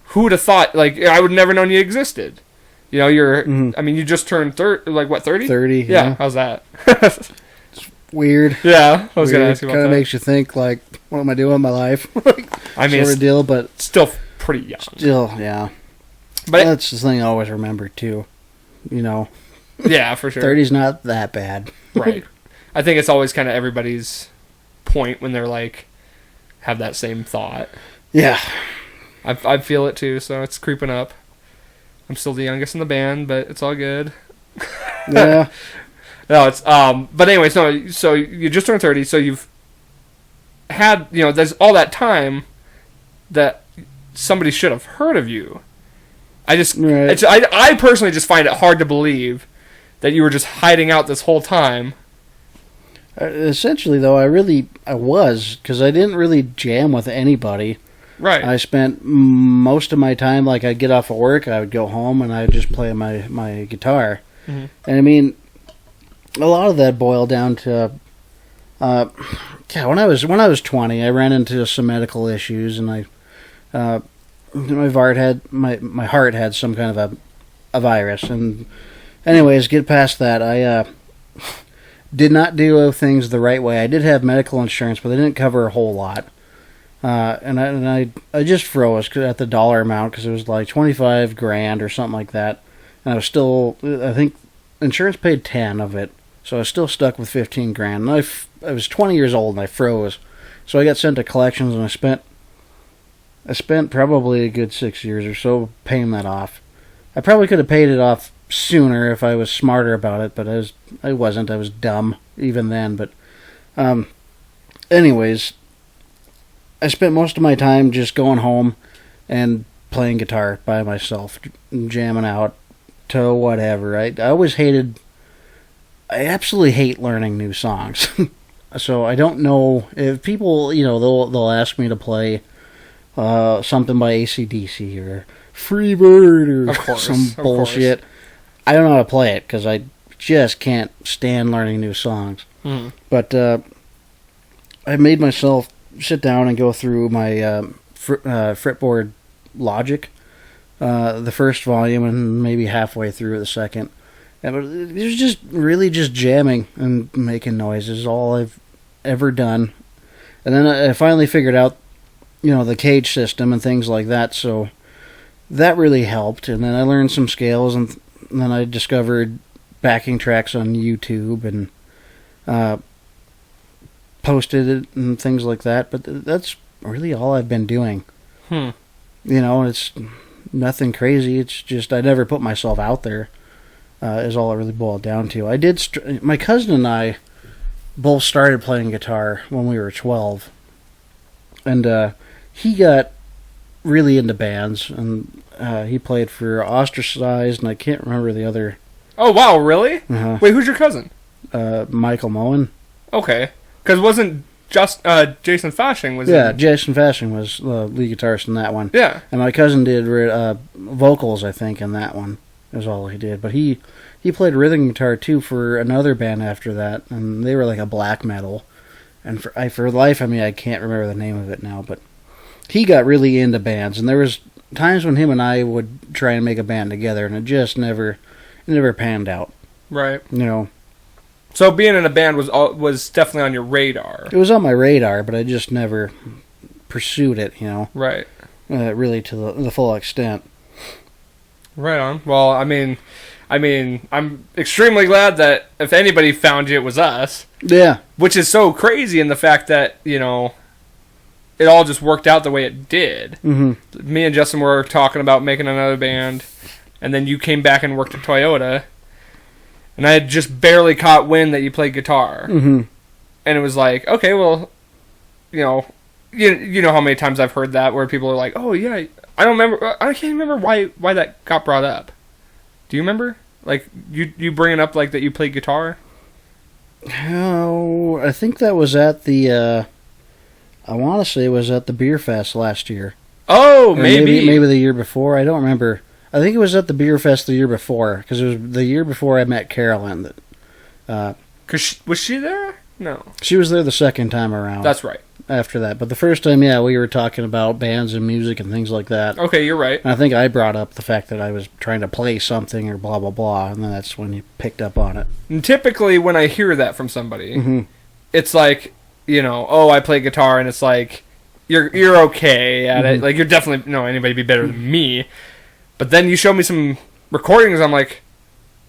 who would have thought? Like, I would never known you existed. You know, I mean, you just turned 30. Like, what, 30? 30. Yeah. How's that? Weird. Yeah. I was going to ask you about Kind of that. makes you think, like, what am I doing with my life? I mean, sort of deal, but still pretty young. still, yeah. But That's the thing I always remember, too. You know, yeah, for sure. 30's not that bad. Right. I think it's always kind of everybody's point when they're like, have that same thought. Yeah. I feel it too, so it's creeping up. I'm still the youngest in the band, but it's all good. Yeah. No, it's but anyway, so you just turned 30, so you've had, you know, there's all that time that somebody should have heard of you. Right. I personally just find it hard to believe that you were just hiding out this whole time. Essentially, though, I was, because I didn't really jam with anybody. Right. I spent most of my time, like, I'd get off of work, I would go home, and I'd just play my guitar. Mhm. And, I mean, a lot of that boiled down to, when I was 20, I ran into some medical issues, and my heart had some kind of a virus. And, anyways, get past that, I did not do things the right way. I did have medical insurance, but they didn't cover a whole lot. And I just froze at the dollar amount, because it was like $25,000 or something like that. And I was still, I think insurance paid 10 of it, so I was still stuck with $15,000. And I was 20 years old and I froze, so I got sent to collections, and I spent probably a good 6 years or so paying that off. I probably could have paid it off sooner if I was smarter about it, but I wasn't. I was dumb even then. But anyways, I spent most of my time just going home and playing guitar by myself, jamming out to whatever. I absolutely hate learning new songs. So I don't know if people, you know, they'll ask me to play something by AC/DC or Freebird or some bullshit. I don't know how to play it, because I just can't stand learning new songs. Mhm. But I made myself sit down and go through my fretboard Logic, the first volume, and maybe halfway through the second. And it was just really just jamming and making noises, all I've ever done. And then I finally figured out, you know, the cage system and things like that, so that really helped. And then I learned some scales, and then I discovered backing tracks on YouTube and posted it and things like that. But that's really all I've been doing. Hmm. You know, it's Nothing crazy. It's just I never put myself out there. Is all it really boiled down to. I did. My cousin and I both started playing guitar when we were 12, and he got really into bands, and he played for Ostracized, and I can't remember the other. Oh wow, really? Uh-huh. Wait, who's your cousin? Michael Moen. Okay, because wasn't just Jason Fashing was Yeah, in... Jason Fashing was the lead guitarist in that one. Yeah. And my cousin did vocals, I think, in that one. Is all he did. But he played rhythm guitar too for another band after that, and they were like a black metal. And for life, I can't remember the name of it now, but he got really into bands, and there was times when him and I would try and make a band together, and it just never panned out. Right. You know. So being in a band was definitely on your radar. It was on my radar, but I just never pursued it. You know. Right. Really to the full extent. Right on. Well, I mean, I'm extremely glad that if anybody found you, it was us. Yeah. Which is so crazy in the fact that, you know, it all just worked out the way it did. Mm-hmm. Me and Justin were talking about making another band, and then you came back and worked at Toyota, and I had just barely caught wind that you played guitar. Mm-hmm. And it was like, okay, well, you know how many times I've heard that where people are like, oh yeah, I can't remember why that got brought up. Do you remember? Like, you bringing up, like, that you played guitar? Oh, I think that was at the, I want to say it was at the Beer Fest last year. Oh, Or maybe. Maybe the year before. I don't remember. I think it was at the Beer Fest the year before, because it was the year before I met Carolyn. Was she there? No. She was there the second time around. That's right. After that. But the first time, yeah, we were talking about bands and music and things like that. Okay, you're right. And I think I brought up the fact that I was trying to play something or blah, blah, blah, and then that's when you picked up on it. And typically, when I hear that from somebody, Mm-hmm. it's like, you know, oh, I play guitar, and it's like, you're okay at it. Like, you're definitely, no, anybody be better than me. But then you show me some recordings, I'm like,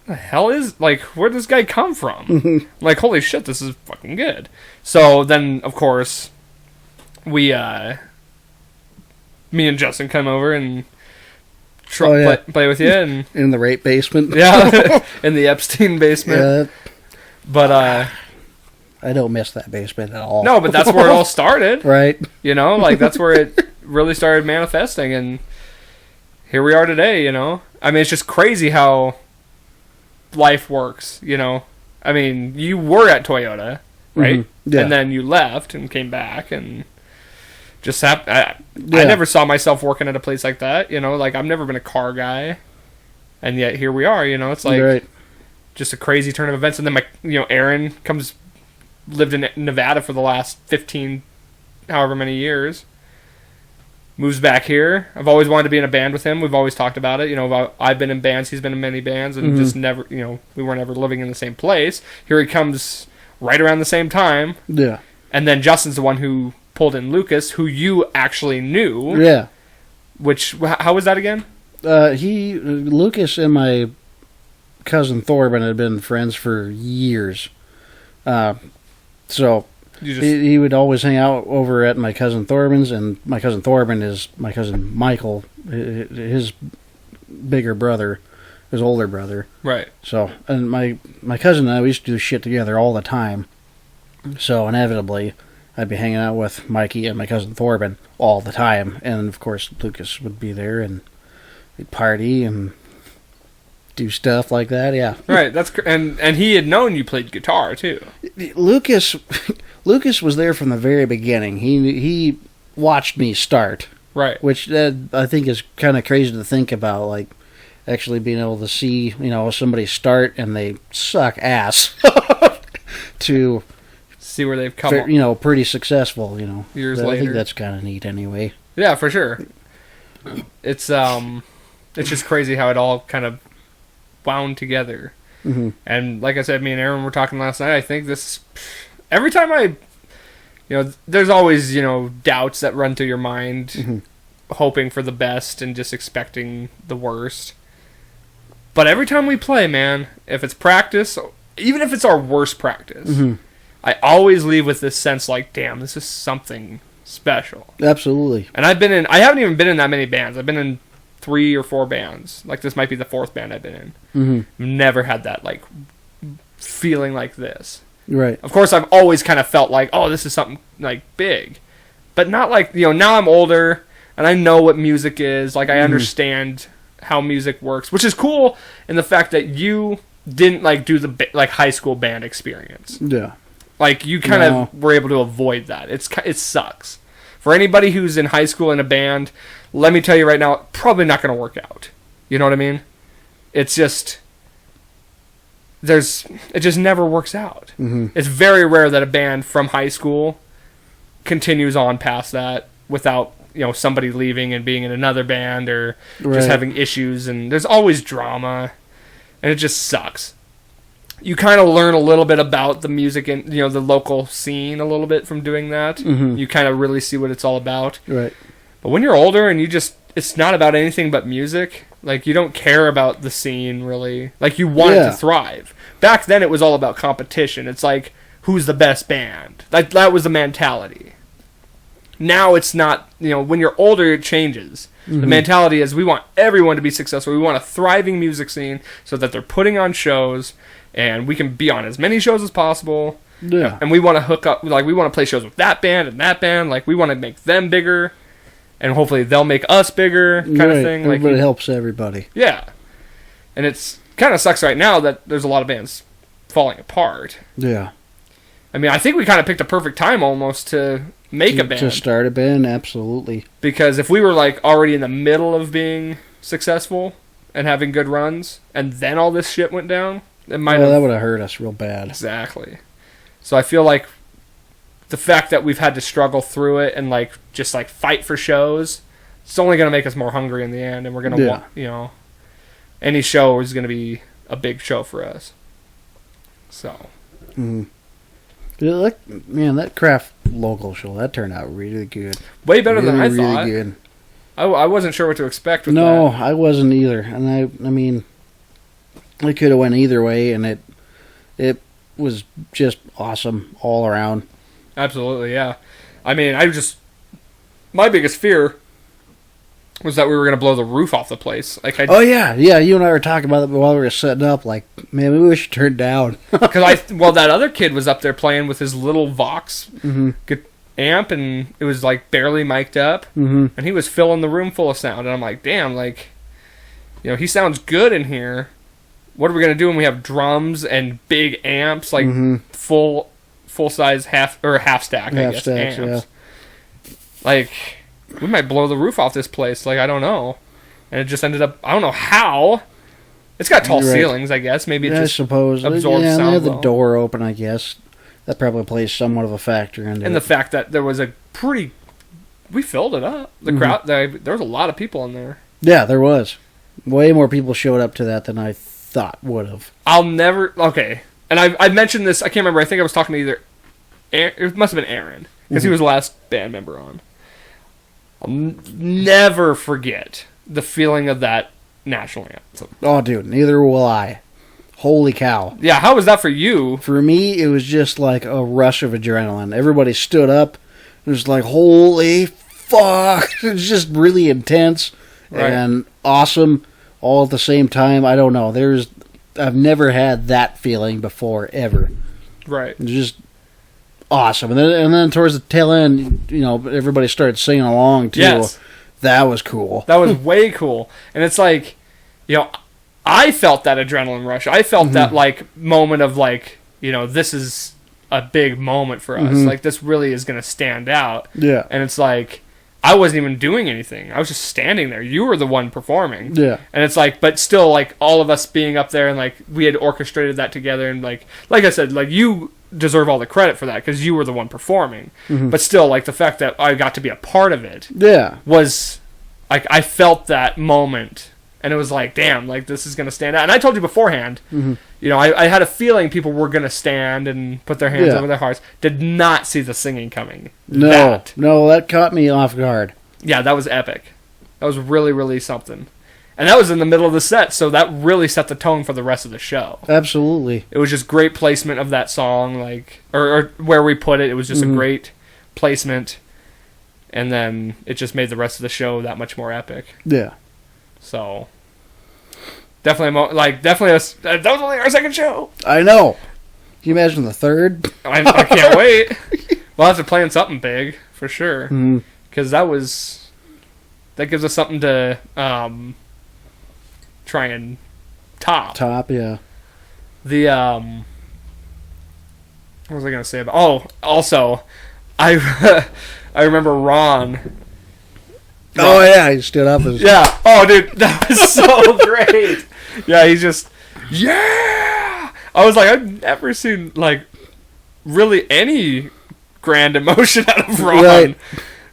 the hell is, like, where'd this guy come from? I'm like, holy shit, this is fucking good. So then, of course, me and Justin come over and play with you. And In the rape basement. yeah, in the Epstein basement. Yeah, But, I don't miss that basement at all. no, but that's where it all started. Right. You know, like, that's where it really started manifesting, and here we are today, you know? I mean, it's just crazy how life works, you know? I mean, you were at Toyota, right? Mm-hmm. Yeah. And then you left and came back, and just I never saw myself working at a place like that, you know? Like, I've never been a car guy, and yet here we are, you know? It's like Right. just a crazy turn of events, and then Aaron lived in Nevada for the last 15 however many years, moves back here. I've always wanted to be in a band with him. We've always talked about it. You know, I've been in bands, he's been in many bands, and just never, you know, we weren't ever living in the same place. Here he comes right around the same time. Yeah. And then Justin's the one who pulled in Lucas, who you actually knew. Yeah. Which, how was that again? Lucas and my cousin Thorben had been friends for years. So You just, he would always hang out over at my cousin Thorben's, and my cousin Thorben is my cousin Michael, his bigger brother, his older brother. right. So, and my cousin and I, we used to do shit together all the time. So inevitably, I'd be hanging out with Mikey and my cousin Thorben all the time, and of course Lucas would be there, and we'd party and do stuff like that. Yeah, Right. And he had known you played guitar too. Lucas was there from the very beginning. He watched me start, Right. which I think is kind of crazy to think about, like actually being able to see, you know, somebody start and they suck ass to, See where they've come. you know, pretty successful, you know. Years I later. think that's kind of neat anyway. Yeah, for sure. It's just crazy how it all kind of wound together. Mm-hmm. And like I said, me and Aaron were talking last night. I think this, every time there's always, you know, doubts that run through your mind, hoping for the best and just expecting the worst. But every time we play, man, if it's practice, even if it's our worst practice, I always leave with this sense like, damn, this is something special. Absolutely. And I haven't even been in that many bands. I've been in 3 or 4 bands. Like, this might be the 4th band I've been in. Mm-hmm. Never had that, like, feeling like this. Right. Of course, I've always kind of felt like, oh, this is something, like, big. But not like, now I'm older, and I know what music is. Like, I understand how music works, which is cool in the fact that you didn't, like, do the, like, high school band experience. Yeah. Like, you kind of were able to avoid that. It sucks. For anybody who's in high school in a band, let me tell you right now, probably not going to work out. You know what I mean? It's just... it just never works out. Mm-hmm. It's very rare that a band from high school continues on past that without, somebody leaving and being in another band or just having issues. And there's always drama, and it just sucks. You kind of learn a little bit about the music and, the local scene a little bit from doing that. Mm-hmm. You kind of really see what it's all about. Right. But when you're older and it's not about anything but music, like, you don't care about the scene, really. Like, you want it to thrive. Back then, it was all about competition. It's like, who's the best band? Like, that was the mentality. Now, it's not, when you're older, it changes. Mm-hmm. The mentality is, we want everyone to be successful. We want a thriving music scene so that they're putting on shows, and we can be on as many shows as possible. Yeah. And we want to hook up, like, we want to play shows with that band and that band. Like, we want to make them bigger. And hopefully they'll make us bigger, kind of thing. Everybody helps everybody. Yeah. And it's kind of sucks right now that there's a lot of bands falling apart. Yeah. I mean, I think we kind of picked a perfect time almost to make a band. To start a band, absolutely. Because if we were, like, already in the middle of being successful and having good runs, and then all this shit went down, it might have... that would have hurt us real bad. Exactly. So I feel like the fact that we've had to struggle through it and, like, just, like, fight for shows, it's only going to make us more hungry in the end, and we're going to want, any show is going to be a big show for us. So. Mm. That Craft local show, that turned out really good. Way better than I thought. Really good. I wasn't sure what to expect with that. No, I wasn't either. And I mean, it could have went either way, and it was just awesome all around. Absolutely, yeah. I mean, my biggest fear was that we were going to blow the roof off the place. Like, yeah, you and I were talking about it while we were setting up, like, man, maybe we should turn down. Because that other kid was up there playing with his little Vox amp, and it was, like, barely mic'd up, and he was filling the room full of sound, and I'm like, damn, like, he sounds good in here. What are we going to do when we have drums and big amps, like, full-size half stack, I guess, stacks, amps. Yeah. Like, we might blow the roof off this place. Like, I don't know. And it just ended up, I don't know how. It's got tall ceilings, I guess. Maybe it just absorbs sound. Yeah, they have the door open, I guess. That probably plays somewhat of a factor into it. And the fact that there was we filled it up. The crowd, there was a lot of people in there. Yeah, there was. Way more people showed up to that than I thought would have. Okay. And I mentioned this, I can't remember, I think I was talking to either, it must have been Aaron, because he was the last band member on. I'll never forget the feeling of that national anthem. Oh, dude, neither will I. Holy cow. Yeah, how was that for you? For me, it was just like a rush of adrenaline. Everybody stood up. It was like, holy fuck. It was just really intense and awesome all at the same time. I don't know. I've never had that feeling before, ever. Right. It was just awesome. And then towards the tail end, everybody started singing along, too. Yes. That was cool. That was way cool. And it's like, I felt that adrenaline rush. I felt that, like, moment of, like, this is a big moment for us. Like, this really is going to stand out. Yeah. And it's like, I wasn't even doing anything. I was just standing there. You were the one performing. Yeah. And it's like, but still, like, all of us being up there and, like, we had orchestrated that together. And, like I said, like, you deserve all the credit for that because you were the one performing. But still, like, the fact that I got to be a part of it was, like, I felt that moment. And it was like, damn, like, this is going to stand out. And I told you beforehand, I had a feeling people were going to stand and put their hands over their hearts. Did not see the singing coming. No, that caught me off guard. Yeah, that was epic. That was really, really something. And that was in the middle of the set, so that really set the tone for the rest of the show. Absolutely. It was just great placement of that song, like, or where we put it. It was just a great placement. And then it just made the rest of the show that much more epic. Yeah. So definitely that was only our second show. I know. Can you imagine the third? I can't wait. We'll have to plan something big for sure, because that gives us something to try and top. Yeah. The what was I gonna say about? Oh, also, I remember Ron. Oh yeah, he stood up. Yeah. Oh, dude, that was so great. Yeah, he's just yeah. I was like, I've never seen like really any grand emotion out of Ron. Right.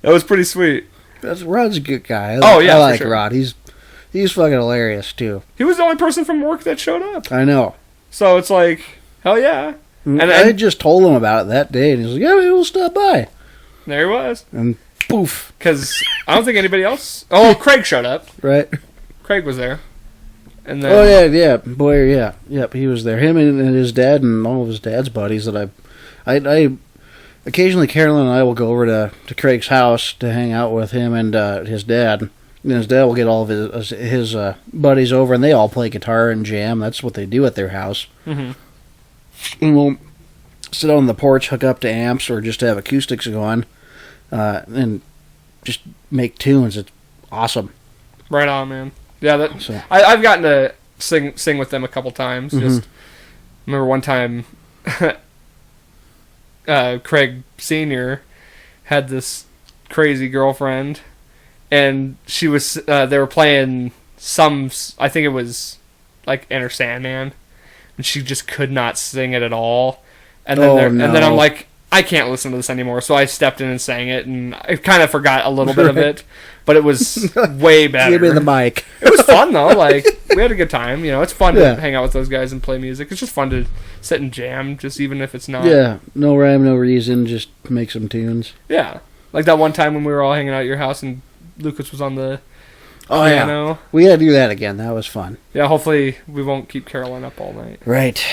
That was pretty sweet. Ron's a good guy. Oh yeah, I like for sure. Ron. He's fucking hilarious too. He was the only person from work that showed up. I know. So it's like, hell yeah. And I just told him about it that day, and he's like, "Yeah, we'll stop by." There he was. And poof. Because I don't think anybody else. Oh, Craig showed up. Right. Craig was there. And then, Oh yeah, Boyer, yeah, yep, he was there. Him and his dad and all of his dad's buddies that I occasionally Carolyn and I will go over to Craig's house to hang out with him and his dad. And his dad will get all of his buddies over, and they all play guitar and jam. That's what they do at their house. Mm-hmm. And we'll sit on the porch, hook up to amps, or just have acoustics going, and just make tunes. It's awesome. Right on, man. Yeah, So. I've gotten to sing with them a couple times. Mm-hmm. Just remember one time, Craig Senior had this crazy girlfriend, and she was they were playing I think it was like Enter Sandman, and she just could not sing it at all. And then and then I'm like, I can't listen to this anymore. So I stepped in and sang it, and I kind of forgot a little bit of it, but it was way better. Give me the mic. It was fun though. Like, we had a good time. You know, it's fun Yeah. to hang out with those guys and play music. It's just fun to sit and jam, just even if it's not. Yeah, no rhyme, no reason, just make some tunes. Yeah. Like that one time when we were all hanging out at your house and Lucas was on the Oh piano. yeah, we gotta do that again. That was fun. Yeah, hopefully we won't keep Caroline up all night. Right.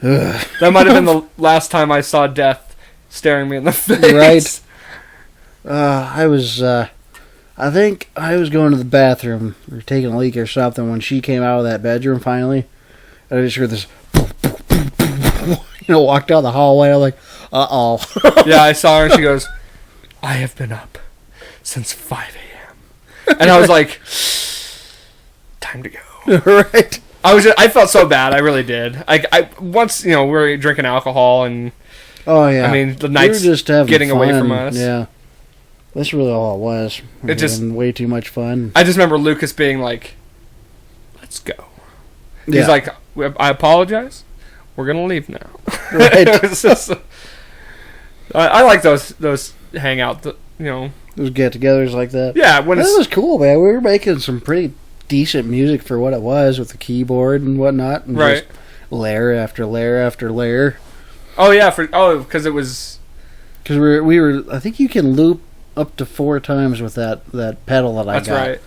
That might have been the last time I saw death staring me in the face. Right. I think I was going to the bathroom or taking a leak or something when she came out of that bedroom finally. And I just heard this, walk down the hallway. I'm like, uh-oh. Yeah, I saw her and she goes, I have been up since 5 a.m. And I was like, time to go. Right. I felt so bad. I really did. Once, we were drinking alcohol and, Oh, yeah. I mean, the night's we were just having getting fun. away from us. Yeah. That's really all it was. It just- having way too much fun. I just remember Lucas being like, let's go. He's Yeah. like, I apologize. We're going to leave now. Right. It was just, I like those hangout, Those get-togethers like that. Yeah, when That it's was cool, man. We were making some pretty decent music for what it was with the keyboard and whatnot. And right. just layer after layer after layer. Oh yeah, because it was. Because we were. I think you can loop up to 4 times with that pedal that I That's got. right.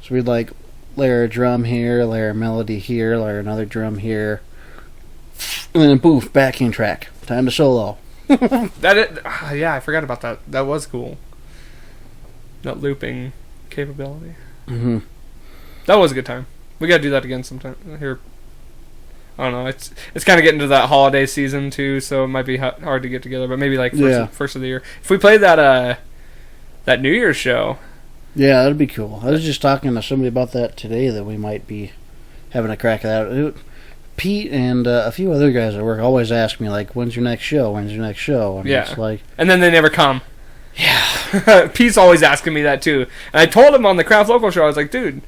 So we'd like layer a drum here, layer a melody here, layer another drum here, and then poof, backing track. Time to solo. Yeah, I forgot about that. That was cool. That looping capability. Mm-hmm. That was a good time. We gotta do that again sometime here. I don't know. It's kind of getting to that holiday season too, so it might be hard to get together. But maybe like first of the year. If we played that New Year's show. Yeah, that'd be cool. I was just talking to somebody about that today, that we might be having a crack at that. Pete and a few other guys at work always ask me, like, when's your next show? When's your next show? And Yeah. it's like, And then they never come. yeah. Pete's always asking me that too. And I told him on the Craft Local show, I was like, dude,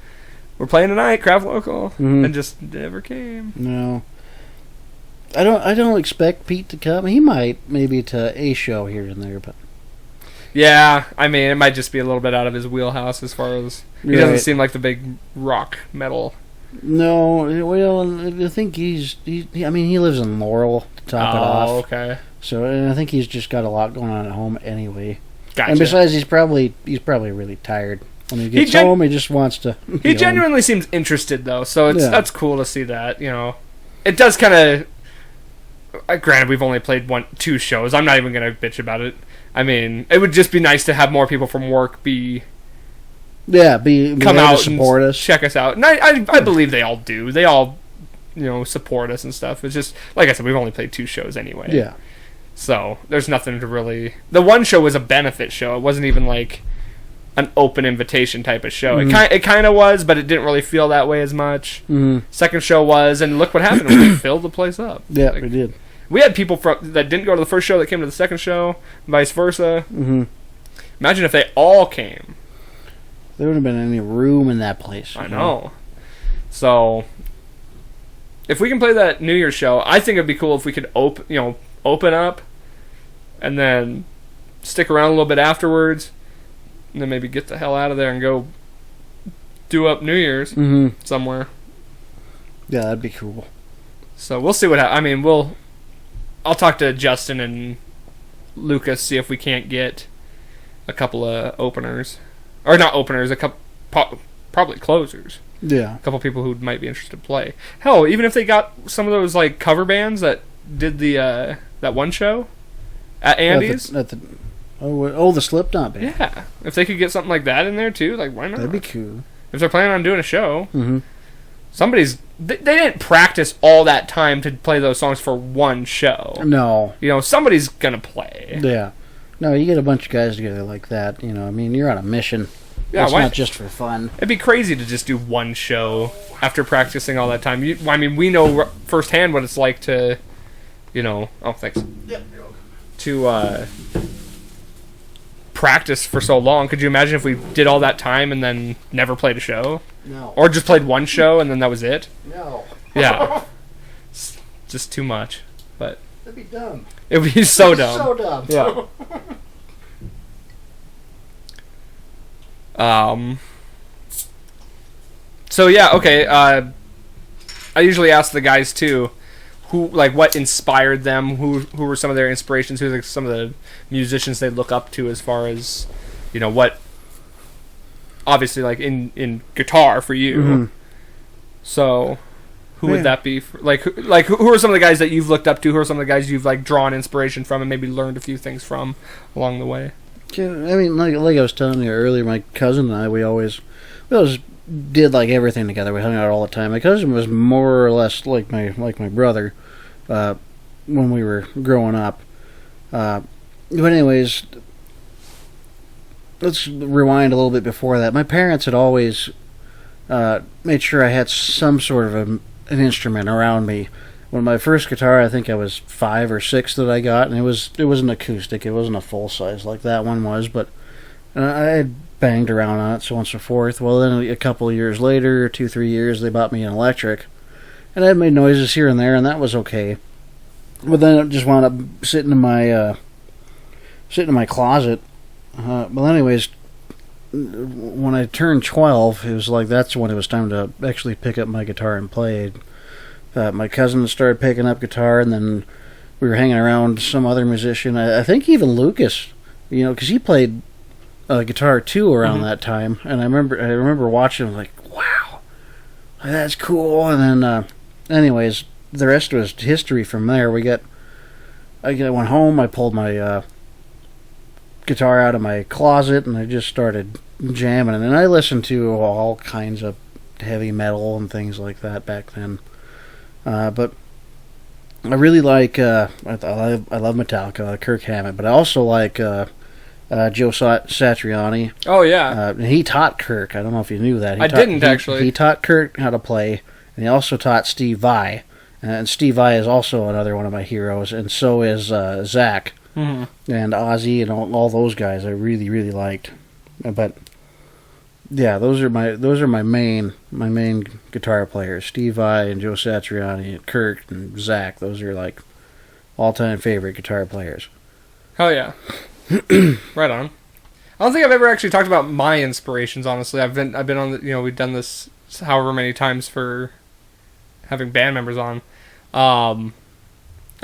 we're playing tonight, Craft Local. Mhm. And just never came. No. I don't expect Pete to come. He might, maybe to a show here and there, but Yeah, I mean, it might just be a little bit out of his wheelhouse as far as... He doesn't Right. seem like the big rock metal. no. Well, I think he lives in Laurel to top it off. Okay. So and I think he's just got a lot going on at home anyway. Gotcha. And besides, he's probably really tired. When he gets home, he just wants to. He genuinely seems interested, though, so that's cool to see that. It does kind of. Granted, we've only played 2 shows. I'm not even gonna bitch about it. I mean, it would just be nice to have more people from work be be come there to out support and us. check us out. And I believe they all do. They all, support us and stuff. It's just, like I said, we've only played 2 shows anyway. Yeah. So there's nothing to really. The one show was a benefit show. It wasn't even like an open invitation type of show. It kind of was, but it didn't really feel that way as much. Second show was, and look what happened. We filled the place up. Yeah, Like, we did. we had people that didn't go to the first show that came to the second show, vice versa. Imagine if they all came. There wouldn't have been any room in that place. I know. So, if we can play that New Year's show, I think it'd be cool if we could open up, and then stick around a little bit afterwards, and then maybe get the hell out of there and go do up New Year's somewhere. Yeah, that'd be cool. So we'll see what happens. I mean, I'll talk to Justin and Lucas, see if we can't get a couple of openers. Or not openers, a couple, probably closers. Yeah. A couple people who might be interested to play. Hell, even if they got some of those like cover bands that did the that one show at Andy's. The Slipknot band. Yeah. If they could get something like that in there too, like why not? That'd be cool. If they're planning on doing a show, somebody's... They didn't practice all that time to play those songs for one show. No. Somebody's gonna play. Yeah. No, you get a bunch of guys together like that, I mean, you're on a mission. Yeah, it's not just for fun. It'd be crazy to just do one show after practicing all that time. We know firsthand what it's like to, Oh, thanks. Yep. To practice for so long. Could you imagine if we did all that time and then never played a show? No. Or just played one show and then that was it? No. Yeah. It's just too much. But that'd be dumb. it would be so dumb. So dumb. Yeah. So yeah, okay. I usually ask the guys too, what inspired them, who were some of their inspirations, who are some of the musicians they look up to as far as, what. Obviously, like in guitar for you. So, who would that be? Who are some of the guys that you've looked up to? Who are some of the guys you've drawn inspiration from and maybe learned a few things from along the way? I mean, like I was telling you earlier, my cousin and I, we always did everything together. We hung out all the time. My cousin was more or less like my brother when we were growing up. But anyways, let's rewind a little bit before that. My parents had always made sure I had some sort of an instrument around me. When my first guitar, I think I was 5 or 6 that I got, and it was an acoustic. It wasn't a full size like that one was, but I had banged around on it so on and so forth. Well, then a couple of years later, 2-3 years, they bought me an electric, and I made noises here and there, and that was okay. But then it just wound up sitting in my closet. Well, anyways, when I turned 12, it was that's when it was time to actually pick up my guitar and play. My cousin started picking up guitar, and then we were hanging around some other musician. I think even Lucas, because he played guitar too around that time. And I remember watching, like, wow, that's cool. And then, anyways, the rest was history from there. I went home. I pulled my guitar out of my closet, and I just started jamming. And I listened to all kinds of heavy metal and things like that back then. But I really like I love Metallica, Kirk Hammett, but I also like Joe Satriani. Oh yeah, and he taught Kirk. I don't know if you knew that. Actually. He taught Kirk how to play, and he also taught Steve Vai. And Steve Vai is also another one of my heroes, and so is Zach and Ozzy and all those guys. I really, really liked, but. Yeah, those are my main guitar players. Steve Vai and Joe Satriani and Kirk and Zach. Those are all-time favorite guitar players. Hell yeah. Right on. I don't think I've ever actually talked about my inspirations, honestly. I've been on the, we've done this however many times for having band members on. I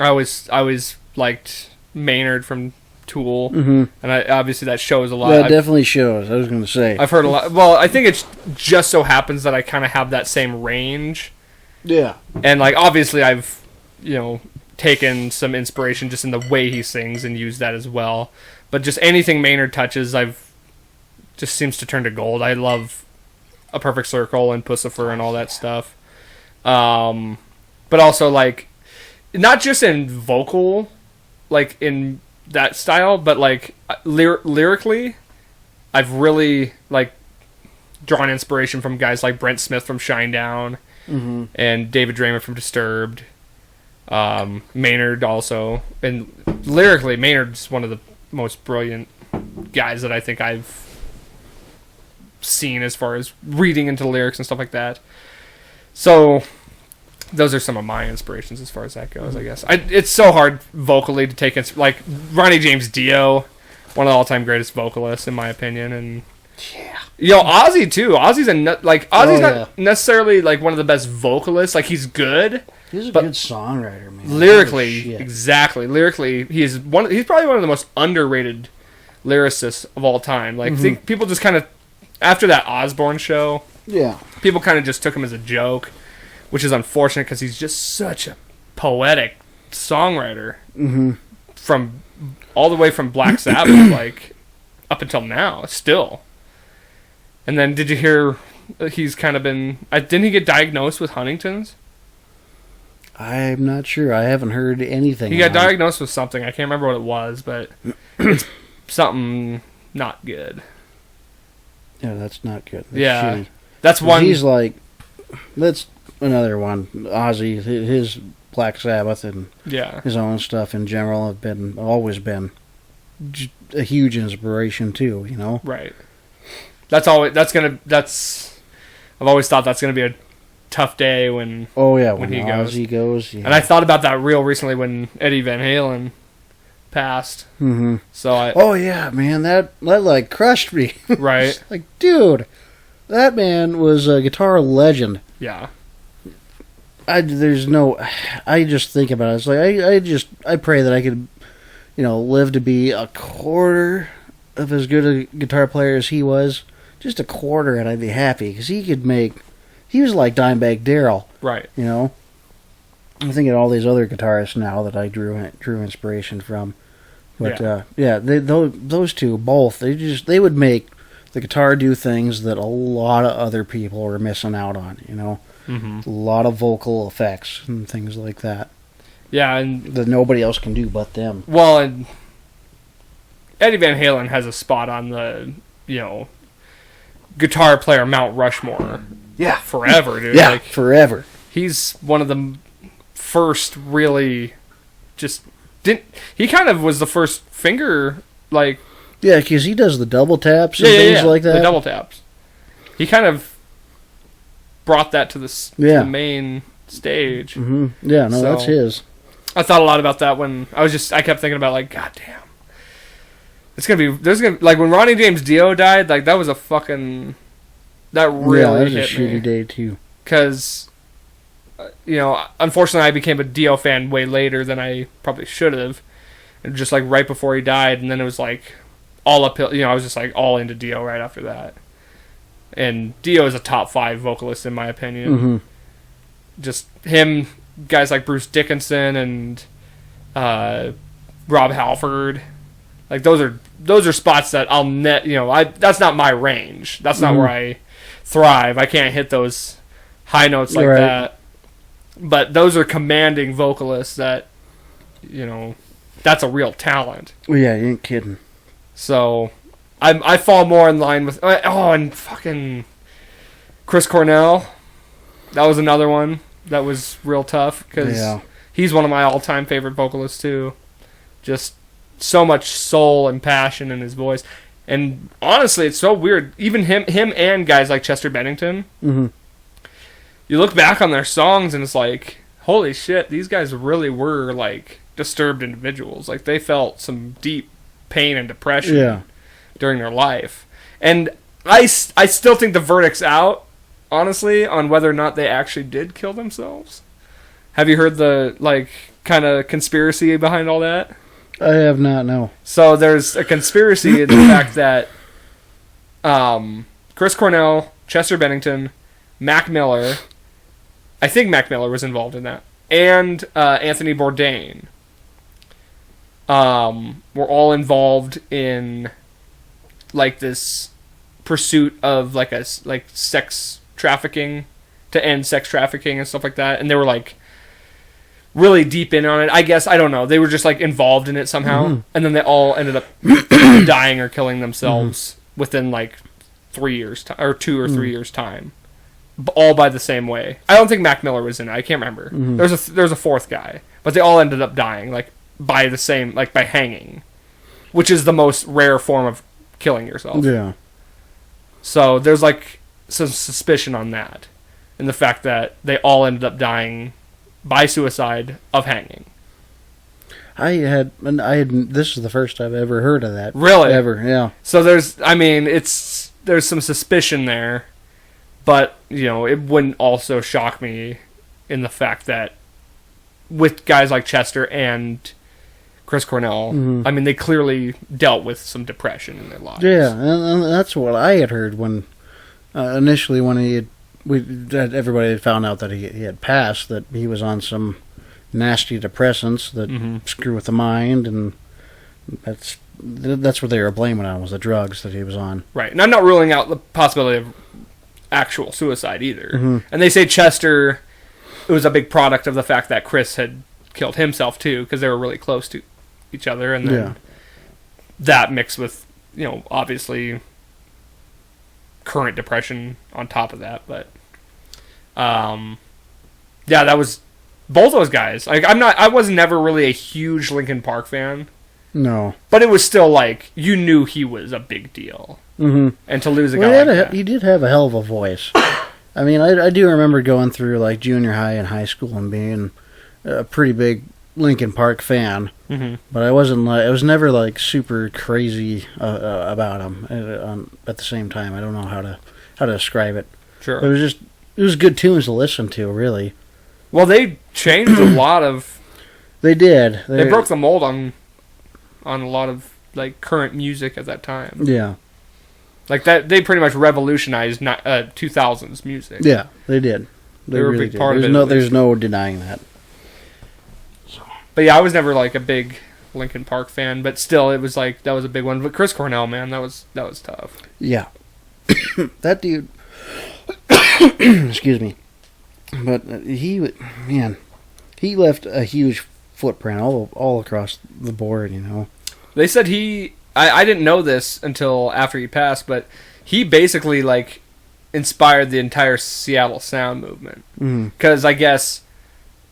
always liked Maynard from Tool, and obviously that shows a lot. That definitely shows. I was going to say. I've heard a lot. Well, I think it just so happens that I kind of have that same range. Yeah. And obviously I've, taken some inspiration just in the way he sings and used that as well. But just anything Maynard touches, I've just seems to turn to gold. I love A Perfect Circle and Pussifer and all that stuff. But also, like, not just in vocal, like, in that style, but, like, lyrically, I've really, like, drawn inspiration from guys like Brent Smith from Shinedown and David Draymond from Disturbed. Maynard also. And lyrically, Maynard's one of the most brilliant guys that I think I've seen as far as reading into lyrics and stuff like that. So those are some of my inspirations as far as that goes, I guess. It's so hard vocally to take like Ronnie James Dio, one of the all-time greatest vocalists in my opinion, and Ozzy too. Ozzy's Ozzy's not necessarily like one of the best vocalists. Like he's good. He's a good songwriter, man. Lyrically, exactly. Lyrically, he's probably one of the most underrated lyricists of all time. Like think people just kind of after that Osbourne show, people kind of just took him as a joke, which is unfortunate because he's just such a poetic songwriter from all the way from Black Sabbath, like up until now, still. And then, did you hear he's kind of been? Didn't he get diagnosed with Huntington's? I'm not sure. I haven't heard anything. He got diagnosed with something. I can't remember what it was, but it's something not good. Yeah, that's not good. That's shitty. That's one. He's like, that's another one. Ozzy, his Black Sabbath and his own stuff in general have always been a huge inspiration too. You know, right? I've always thought that's gonna be a tough day when when Ozzy goes. And I thought about that real recently when Eddie Van Halen passed. So man, that like crushed me. Right. Like, dude, that man was a guitar legend. Yeah. I just think about it. It's like I pray that I could, live to be a quarter of as good a guitar player as he was. Just a quarter, and I'd be happy because he was like Dimebag Darrell. Right. I'm thinking of all these other guitarists now that I drew inspiration from. But those two both they would make the guitar do things that a lot of other people were missing out on. A lot of vocal effects and things like that. Yeah, and that nobody else can do but them. Well, and Eddie Van Halen has a spot on the guitar player Mount Rushmore. Yeah, forever, dude. Yeah, forever. He's one of the first really he kind of was the first finger, like... Yeah, because he does the double taps and things like that. The double taps. He kind of brought that to the main stage. Mm-hmm. Yeah, no, that's his. I thought a lot about that when I kept thinking about, like, God damn. Like, when Ronnie James Dio died, like, that was a fucking... That really hit me. That was a shitty day, too. Because... unfortunately, I became a Dio fan way later than I probably should have, and just like right before he died, and then it was like all uphill. I was just like all into Dio right after that. And Dio is a top 5 vocalist in my opinion. Just him, guys like Bruce Dickinson and Rob Halford, like those are spots that that's not my range. That's not where I thrive. I can't hit those high notes like that. But those are commanding vocalists that, that's a real talent. Well, yeah, you ain't kidding. So, I fall more in line with... and fucking Chris Cornell. That was another one that was real tough, because he's one of my all-time favorite vocalists, too. Just so much soul and passion in his voice. And honestly, it's so weird. Even him and guys like Chester Bennington... You look back on their songs and it's like, holy shit, these guys really were like disturbed individuals. Like they felt some deep pain and depression during their life. And I still think the verdict's out, honestly, on whether or not they actually did kill themselves. Have you heard the like kind of conspiracy behind all that? I have not, no. So there's a conspiracy in the fact that Chris Cornell, Chester Bennington, Mac Miller... I think Mac Miller was involved in that. And Anthony Bourdain were all involved in like this pursuit of like sex trafficking, to end sex trafficking and stuff like that, and they were like really deep in on it. I guess, I don't know, they were just like involved in it somehow, and then they all ended up dying or killing themselves within like 3 years or 2 or 3 years time, all by the same way. I don't think Mac Miller was in it. I can't remember. There's a fourth guy, but they all ended up dying like by the same, like by hanging, which is the most rare form of killing yourself. Yeah. So there's like some suspicion on that, and the fact that they all ended up dying by suicide of hanging. This is the first I've ever heard of that. Really? Ever, yeah. So there's some suspicion there, but, you know, it wouldn't also shock me in the fact that with guys like Chester and Chris Cornell, I mean, they clearly dealt with some depression in their lives. Yeah, and that's what I had heard when, initially when everybody had found out that he had passed, that he was on some nasty depressants that screw with the mind, and that's what they were blaming on, was the drugs that he was on. Right, and I'm not ruling out the possibility of actual suicide either. And they say Chester, it was a big product of the fact that Chris had killed himself too, because they were really close to each other, and then that mixed with, you know, obviously current depression on top of that. But yeah, that was both those guys. Like, I was never really a huge Linkin Park fan. No, but it was still like, you knew he was a big deal. And to lose a guy like that. He did have a hell of a voice. I mean, I do remember going through like junior high and high school and being a pretty big Linkin Park fan, but I was never like super crazy about him. At the same time, I don't know how to describe it. Sure, but it was good tunes to listen to, really. Well, they changed a lot of. They did. They broke the mold on a lot of like current music at that time. Yeah, like that, they pretty much revolutionized 2000s music. Yeah, they did. They were really a big part of it. There's no denying that. But yeah, I was never like a big Linkin Park fan, but still, it was like, that was a big one. But Chris Cornell, man, that was tough. Yeah, that dude. Excuse me, but he left a huge footprint all across the board. You know, they said I didn't know this until after he passed, but he basically like inspired the entire Seattle sound movement. Because I guess,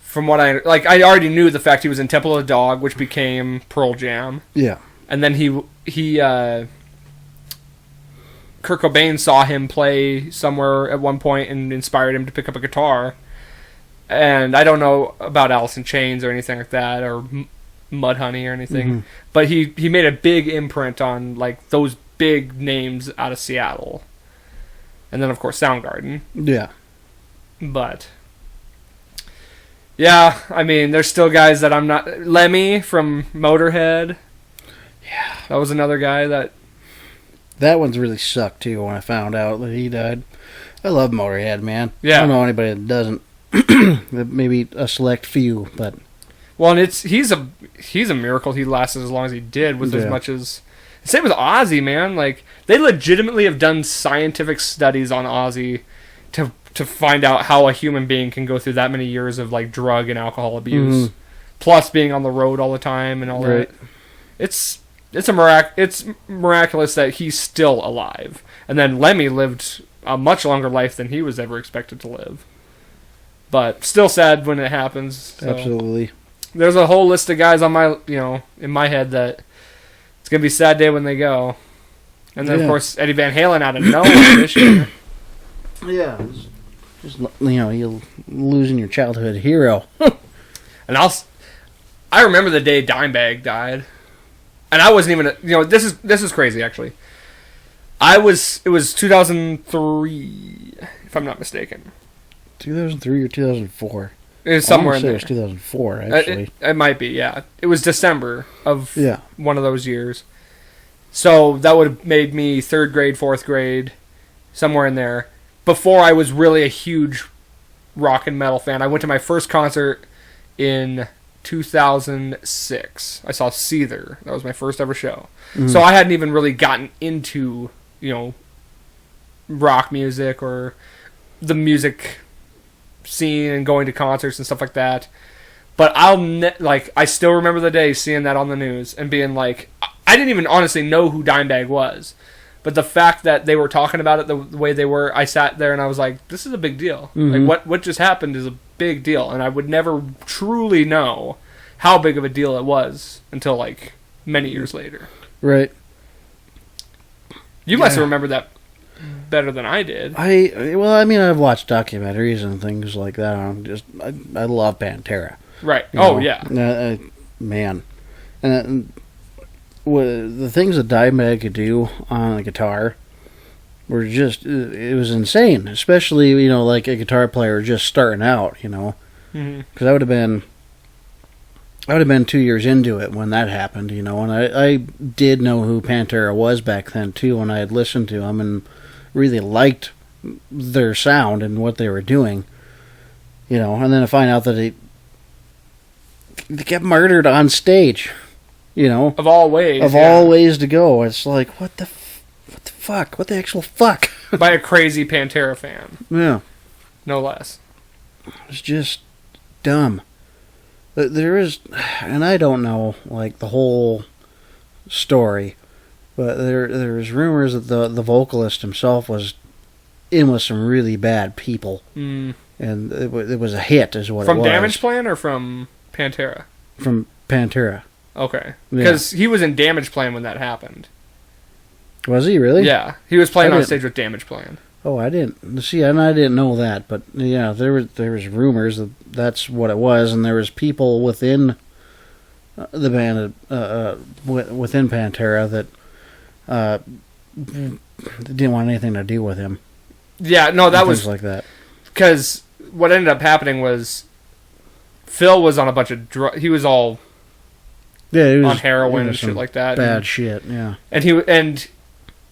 from what I already knew the fact he was in Temple of the Dog, which became Pearl Jam. Yeah. And then Kurt Cobain saw him play somewhere at one point and inspired him to pick up a guitar. And I don't know about Alice in Chains or anything like that, or Mudhoney or anything, but he made a big imprint on like those big names out of Seattle. And then of course Soundgarden. Yeah. But yeah, I mean, there's still guys that I'm not. Lemmy from Motorhead. Yeah, that was another guy that one's really sucked too when I found out that he died. I love Motorhead, man. Yeah. I don't know anybody that doesn't. Maybe a select few, but well, and he's a miracle he lasted as long as he did, with as much as. Same with Ozzy, man. Like, they legitimately have done scientific studies on Ozzy to find out how a human being can go through that many years of like drug and alcohol abuse, plus being on the road all the time and all that. It's miraculous that he's still alive. And then Lemmy lived a much longer life than he was ever expected to live. But still sad when it happens. So. Absolutely. There's a whole list of guys on my, in my head that it's gonna be a sad day when they go. And then of course Eddie Van Halen out of nowhere this year. Yeah. Just you're losing your childhood hero. And I remember the day Dimebag died, and I wasn't even this is crazy actually. It was 2003 if I'm not mistaken. 2003 or 2004. It was somewhere in there. It was 2004 actually. It might be, yeah. It was December of one of those years. So that would have made me 3rd grade, 4th grade, somewhere in there. Before I was really a huge rock and metal fan. I went to my first concert in 2006. I saw Seether. That was my first ever show. So I hadn't even really gotten into, rock music or the music scene and going to concerts and stuff like that. But I still remember the day seeing that on the news and being like, I didn't even honestly know who Dimebag was. But the fact that they were talking about it the way they were, I sat there and I was like, this is a big deal. Mm-hmm. Like, what just happened is a big deal. And I would never truly know how big of a deal it was until, like, many years later. Right. You must have remembered that better than I did. I've watched documentaries and things like that. I love Pantera. Right. You know? Yeah. Man. And the things that Dimebag could do on a guitar were just, it was insane. Especially, like a guitar player just starting out, Because I would have been 2 years into it when that happened, and I did know who Pantera was back then, too, when I had listened to them and really liked their sound and what they were doing, and then to find out that they get murdered on stage, Of all ways. all ways to go. It's like, what the fuck? What the actual fuck? By a crazy Pantera fan. Yeah. No less. It's just dumb. There is, and I don't know, like, the whole story, but there's rumors that the vocalist himself was in with some really bad people. Mm. And it was a hit, is what it was. From Damageplan or from Pantera? From Pantera. Okay. Yeah. Because he was in Damageplan when that happened. Was he really? Yeah. He was playing on stage with Damageplan. Oh, I didn't see, and I didn't know that, but yeah, there was rumors that that's what it was, and there was people within the band, within Pantera that didn't want anything to do with him. Yeah, no, that was things like that. Because what ended up happening was Phil was on a bunch of drugs. He was all he was on heroin and shit like that. Bad shit, yeah. And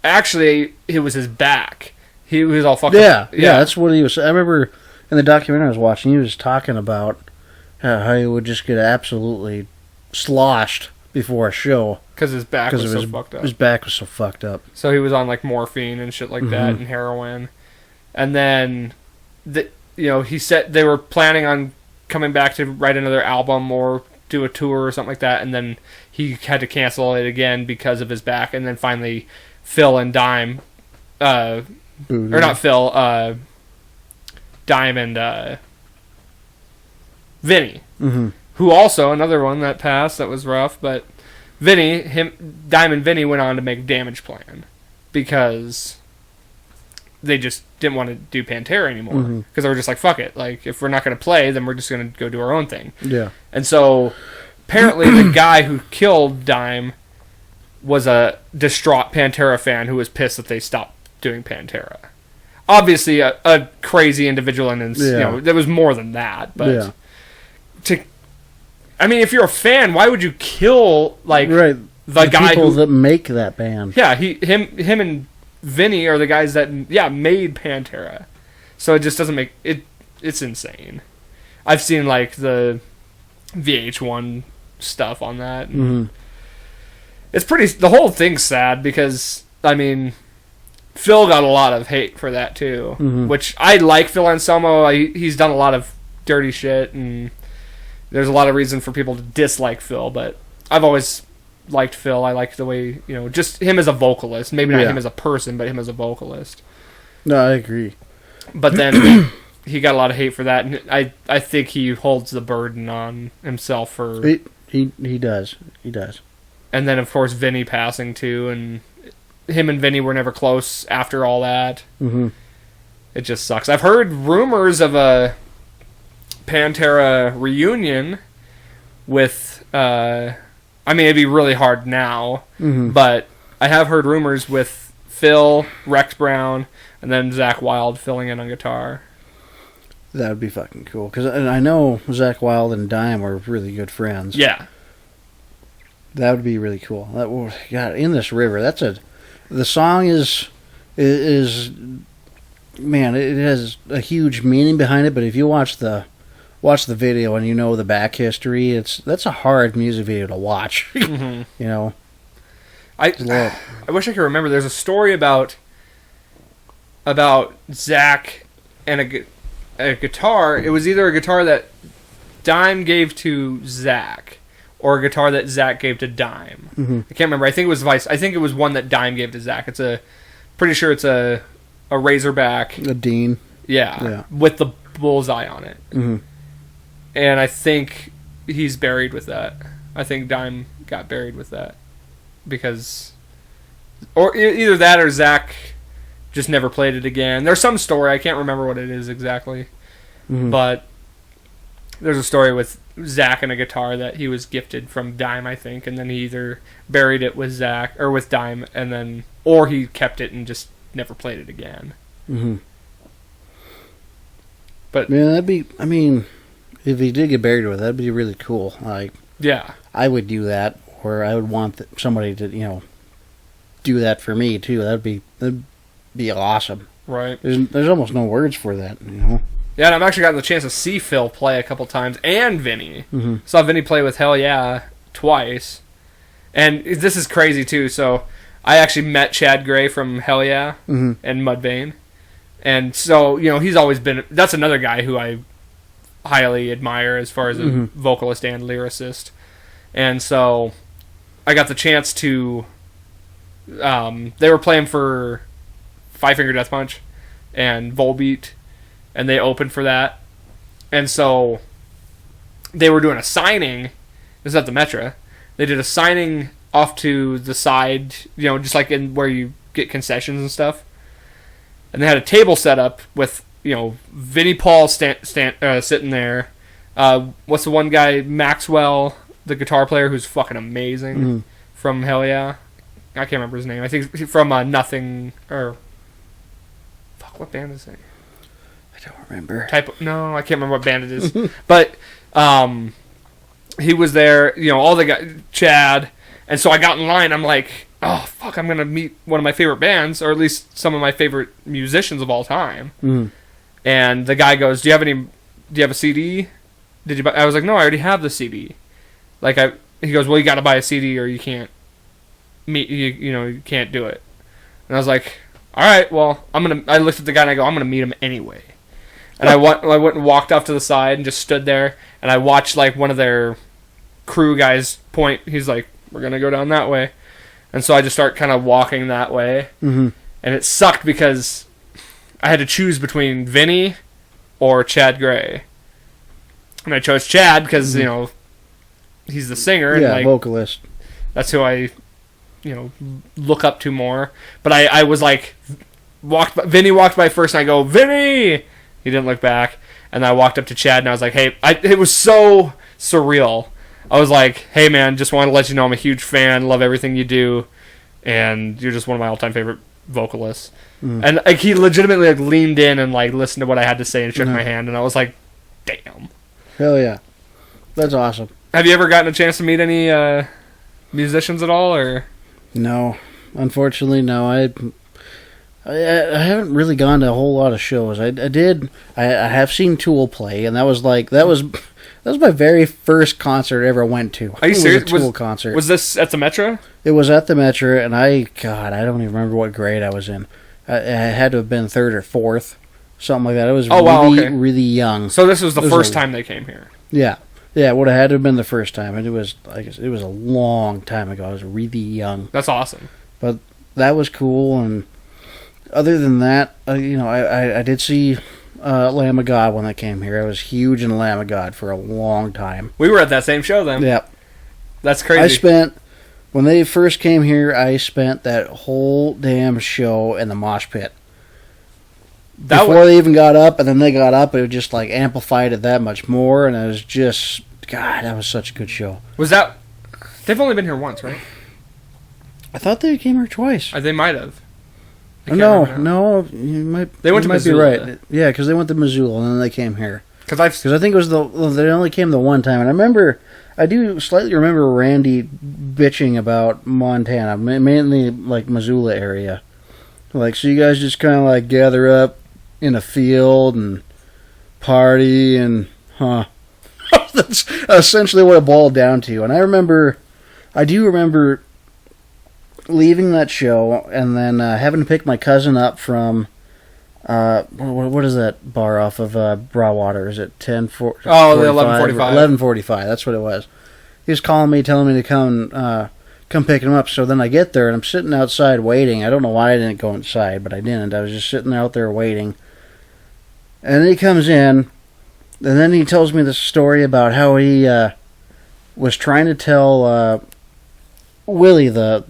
actually, it was his back. He was all fucked up. Yeah, yeah, that's what he was. I remember in the documentary I was watching, he was talking about how he would just get absolutely sloshed before a show because his back was so fucked up. His back was so fucked up. So he was on like morphine and shit like that, and heroin. And then, he said they were planning on coming back to write another album or do a tour or something like that, and then he had to cancel it again because of his back. And then finally, Phil and Dime. Or not Phil, Dime and Vinny, who also, another one that passed that was rough, but Dime and Vinny went on to make Damageplan because they just didn't want to do Pantera anymore, because they were just like, fuck it, like, if we're not going to play, then we're just going to go do our own thing. Yeah. And so, apparently the guy who killed Dime was a distraught Pantera fan who was pissed that they stopped doing Pantera. Obviously a crazy individual, and there was more than that, but if you're a fan, why would you kill the guy people that make that band? Yeah, him and Vinny are the guys that made Pantera. So it just doesn't make it. It's insane. I've seen like the VH1 stuff on that. It's pretty. The whole thing's sad because Phil got a lot of hate for that too, which I like Phil Anselmo. He's done a lot of dirty shit, and there's a lot of reason for people to dislike Phil, but I've always liked Phil. I like the way, just him as a vocalist. Maybe not him as a person, but him as a vocalist. No, I agree. But then he got a lot of hate for that, and I think he holds the burden on himself for... He does. He does. And then, of course, Vinny passing too, and him and Vinny were never close after all that. It just sucks. I've heard rumors of a Pantera reunion with... it'd be really hard now, but I have heard rumors with Phil, Rex Brown, and then Zakk Wylde filling in on guitar. That would be fucking cool, because I know Zakk Wylde and Dime are really good friends. Yeah. That would be really cool. God, In This River, the song is man, it has a huge meaning behind it, but if you watch the video and the back history, that's a hard music video to watch. I wish I could remember. There's a story about about Zach and a guitar. It was either a guitar that Dime gave to Zach or a guitar that Zach gave to Dime. Mm-hmm. I can't remember. I think it was vice. I think it was one that Dime gave to Zach. Pretty sure it's a Razorback. A Dean. Yeah, with the bullseye on it. Mm-hmm. And I think he's buried with that. I think Dime got buried with that because, or either that or Zach just never played it again. There's some story, I can't remember what it is exactly, but there's a story with Zach and a guitar that he was gifted from Dime, I think, and then he either buried it with Zach or with Dime, and then or he kept it and just never played it again. Mm-hmm. But yeah, that'd be. I mean, if he did get buried with it, that'd be really cool. Like, yeah, I would do that, or I would want somebody to, do that for me too. That'd be awesome. right. There's almost no words for that, Yeah, and I've actually gotten the chance to see Phil play a couple times, and Vinny. Mm-hmm. Saw Vinny play with Hell Yeah twice. And this is crazy, too. So, I actually met Chad Gray from Hell Yeah and Mudvayne. And so, he's always been... That's another guy who I highly admire as far as a vocalist and lyricist. And so, I got the chance to... they were playing for Five Finger Death Punch and Volbeat, and they opened for that. And so they were doing a signing. This is at the Metra. They did a signing off to the side, just like in where you get concessions and stuff. And they had a table set up with, Vinnie Paul sitting there. What's the one guy, Maxwell, the guitar player who's fucking amazing from Hell Yeah. I can't remember his name. I think he's from Nothing, or... Fuck, what band is it? I don't remember. No, I can't remember what band it is. But he was there, all the guys, Chad. And so I got in line. I'm like, oh, fuck, I'm going to meet one of my favorite bands, or at least some of my favorite musicians of all time. And the guy goes, do you have a CD? Did you buy? I was like, no, I already have the CD. He goes, well, you got to buy a CD or you can't meet, you can't do it. And I was like, all right, well, I looked at the guy and I go, I'm going to meet him anyway. And I went and walked off to the side and just stood there, and I watched one of their crew guys point. He's like, we're going to go down that way. And so I just start kind of walking that way. And it sucked because I had to choose between Vinny or Chad Gray. And I chose Chad because, he's the singer. Yeah, and vocalist. That's who I, look up to more. But I was like, Vinny walked by first, and I go, Vinny! He didn't look back. And I walked up to Chad, and I was like, hey, it was so surreal. I was like, hey, man, just wanted to let you know I'm a huge fan, love everything you do, and you're just one of my all-time favorite vocalists. And he legitimately leaned in and listened to what I had to say and shook my hand, and I was like, damn. Hell yeah. That's awesome. Have you ever gotten a chance to meet any musicians at all, or? No. Unfortunately, no. I haven't really gone to a whole lot of shows. I have seen Tool play, and that was my very first concert I ever went to. Are you serious? It was a Tool concert. Was this at the Metro? It was at the Metro, and I don't even remember what grade I was in. I had to have been third or fourth, something like that. I was really young. So this was the first time they came here. Yeah. Yeah, it would have had to have been the first time, and it was a long time ago. I was really young. That's awesome. But that was cool, and other than that, I did see Lamb of God when they came here. I was huge in Lamb of God for a long time. We were at that same show then. Yep. That's crazy. When they first came here, I spent that whole damn show in the mosh pit. Before they even got up, and then they got up, it just amplified it that much more, and it was just, God, that was such a good show. Was that... They've only been here once, right? I thought they came here twice. They might have. No, you might. They went to Missoula. Be right. Yeah, because they went to Missoula and then they came here. Because I think it was they only came the one time, and I do slightly remember Randy bitching about Montana, mainly Missoula area. So you guys just kind of gather up in a field and party and that's essentially what it boiled down to. And I do remember leaving that show and then having to pick my cousin up from What is that bar off of Broadwater? Is it 10:40? Oh, the 11:45. 11:45. That's what it was. He was calling me, telling me to come pick him up. So then I get there and I'm sitting outside waiting. I don't know why I didn't go inside, but I didn't. I was just sitting out there waiting. And then he comes in, and then he tells me this story about how he was trying to tell Willie, the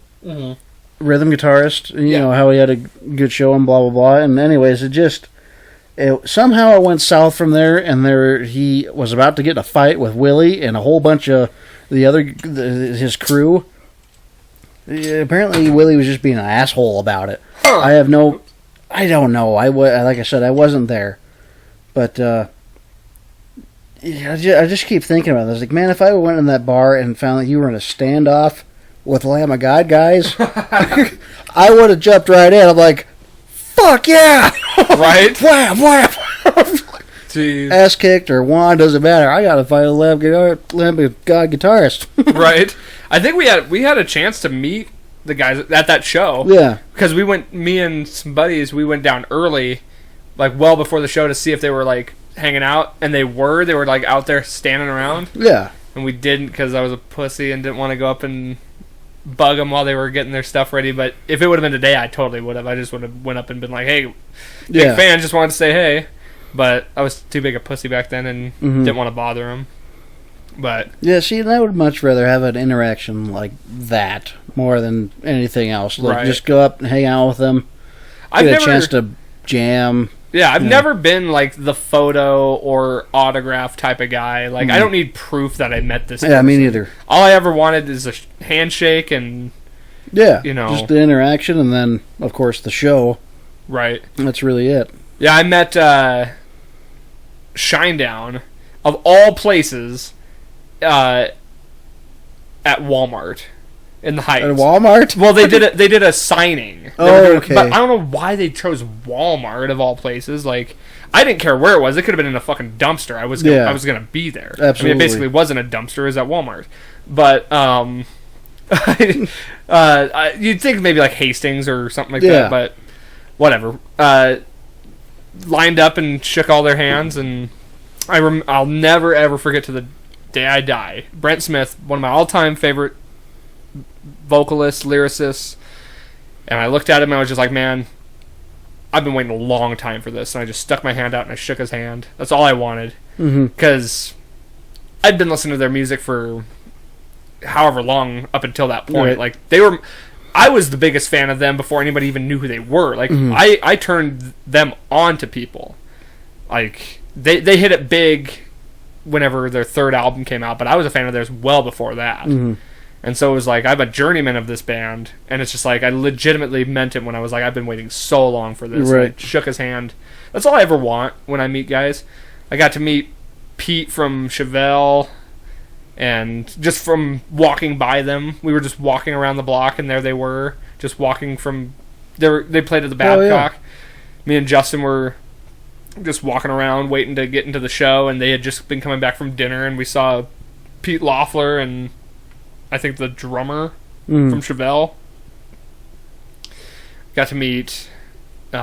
rhythm guitarist, you know, how he had a good show and blah, blah, blah. And anyways, somehow it went south from there, and he was about to get in a fight with Willie and a whole bunch of his crew. Apparently, Willie was just being an asshole about it. Huh. I don't know. Like I said, I wasn't there, but I just keep thinking about this. Like, man, if I went in that bar and found that you were in a standoff with Lamb of God guys, I would have jumped right in. I'm like, fuck yeah, right? Wham, wham. Jeez. Ass kicked or won, doesn't matter. I gotta find a Lamb of God guitarist. Right. I think we had a chance to meet the guys at that show. Yeah. Because me and some buddies, we went down early, like well before the show, to see if they were like hanging out, and they were like out there standing around. Yeah. And we didn't because I was a pussy and didn't want to go up and bug them while they were getting their stuff ready. But if it would have been today, I totally would have. I just would have went up and been like, "Hey, big fan, just wanted to say hey." But I was too big a pussy back then and didn't want to bother them. But yeah, see, I would much rather have an interaction like that more than anything else. Like, just go up and hang out with them. Get a chance to jam. Yeah, I've never been like the photo or autograph type of guy. Like, I don't need proof that I met this person. Yeah, me neither. All I ever wanted is a handshake and just the interaction, and then of course the show. Right. That's really it. Yeah, I met Shinedown, of all places, at Walmart in the Heights. At Walmart? Well, they did a signing. Okay. But I don't know why they chose Walmart of all places. Like, I didn't care where it was. It could have been in a fucking dumpster. I was gonna be there. Absolutely. I mean, it basically wasn't a dumpster. It was at Walmart. But you'd think maybe like Hastings or something like that. But whatever. Lined up and shook all their hands, and I'll never ever forget to the day I die. Brent Smith, one of my all-time favorite vocalists, lyricists, and I looked at him and I was just like, man, I've been waiting a long time for this, and I just stuck my hand out and I shook his hand. That's all I wanted, because I'd been listening to their music for however long up until that point. Like, I was the biggest fan of them before anybody even knew who they were. Like, I turned them on to people. Like, they hit it big whenever their third album came out, but I was a fan of theirs well before that. And so it was like, I'm a journeyman of this band, and it's just like, I legitimately meant it when I was like, I've been waiting so long for this. Right. I shook his hand. That's all I ever want when I meet guys. I got to meet Pete from Chevelle, and just from walking by them, we were just walking around the block, and there they were, just walking from... They played at the Babcock. Me and Justin were just walking around, waiting to get into the show, and they had just been coming back from dinner, and we saw Pete Loeffler and I think the drummer from Chevelle. Got to meet... you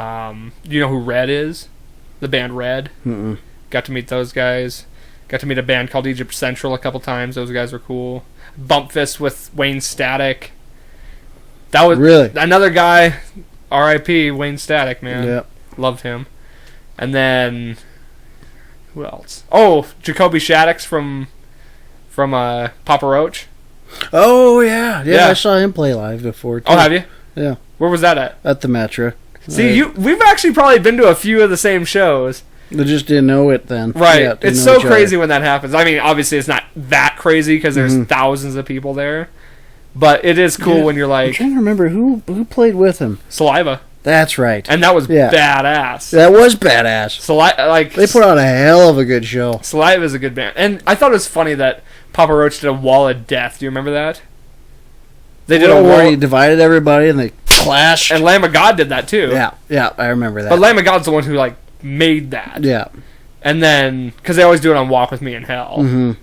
know who Red is? The band Red. Got to meet those guys. Got to meet a band called Egypt Central a couple times. Those guys were cool. Bump Fist with Wayne Static. That was really another guy. R.I.P. Wayne Static, man. Yep. Loved him. And then who else? Oh, Jacoby Shaddix from Papa Roach. Oh yeah. I saw him play live before too. Oh, have you? Yeah. Where was that at the Metro. See, we've actually probably been to a few of the same shows. They just didn't know it then. Right. Yeah, it's so crazy when that happens. I mean, obviously it's not that crazy because there's thousands of people there. But it is cool when you're like... I'm trying to remember who played with him. Saliva. That's right. And that was badass. That was badass. They put on a hell of a good show. Saliva's a good band. And I thought it was funny that Papa Roach did a Wall of Death. Do you remember that? They did where he divided everybody and they clashed. And Lamb of God did that too. Yeah, I remember that. But Lamb of God's the one who made that. Yeah. And then, because they always do it on Walk With Me in Hell.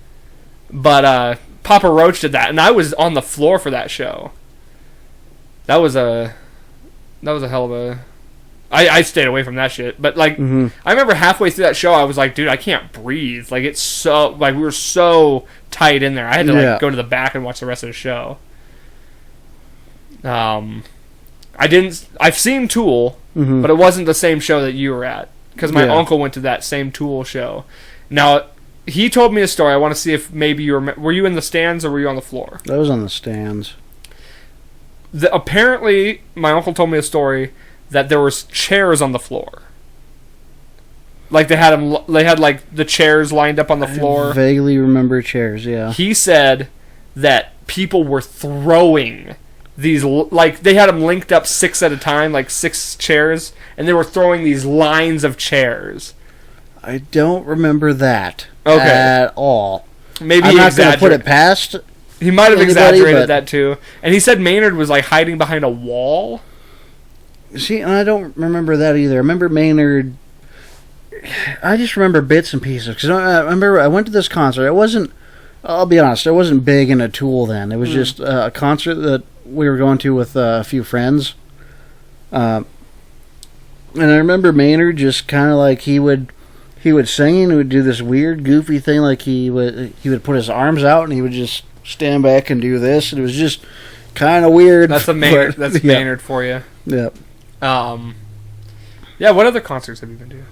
But Papa Roach did that, and I was on the floor for that show. That was a hell of a... I stayed away from that shit. But like, I remember halfway through that show, I was like, dude, I can't breathe. Like it's so like we were so tight in there. I had to like go to the back and watch the rest of the show. I've seen Tool, but it wasn't the same show that you were at because my uncle went to that same Tool show. Now he told me a story. I want to see if maybe were you in the stands or were you on the floor? I was on the stands. Apparently, my uncle told me a story that there was chairs on the floor. Like they had like the chairs lined up on the floor. I vaguely remember chairs. Yeah. He said that people were throwing these, like they had them linked up 6 at a time, like 6 chairs, and they were throwing these lines of chairs. I don't remember that at all. Maybe I'm not going to put it past. He might have exaggerated that too. And he said Maynard was like hiding behind a wall. See, I don't remember that either. I remember Maynard. I just remember bits and pieces because I remember I went to this concert. I'll be honest, I wasn't big into Tool then. It was just a concert that we were going to with a few friends. And I remember Maynard just kind of like he would sing and he would do this weird, goofy thing. Like he would put his arms out and he would just stand back and do this, and it was just kind of weird. That's Maynard. That's Maynard for you. Yep. Yeah. What other concerts have you been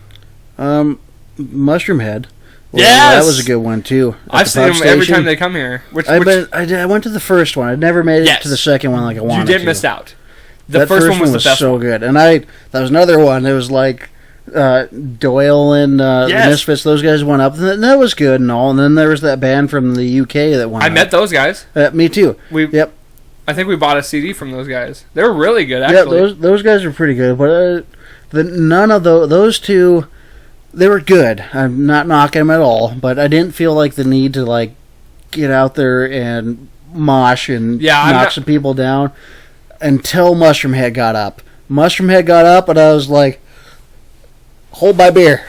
to? Mushroom Head. Well, yes, that was a good one too. I've seen them every time they come here. I went to the first one. I never made it to the second one like I wanted to. You did miss out. The first one was the best so good, and that was another one. It was like Doyle and the Misfits. Those guys went up, and that was good and all. And then there was that band from the UK that went. I met those guys. Me too. Yep. I think we bought a CD from those guys. They were really good, actually. Yeah, those guys were pretty good, but none of those two. They were good. I'm not knocking them at all, but I didn't feel like the need to like get out there and mosh and knock some people down until Mushroom Head got up. Mushroom Head got up, and I was like, "Hold my beer."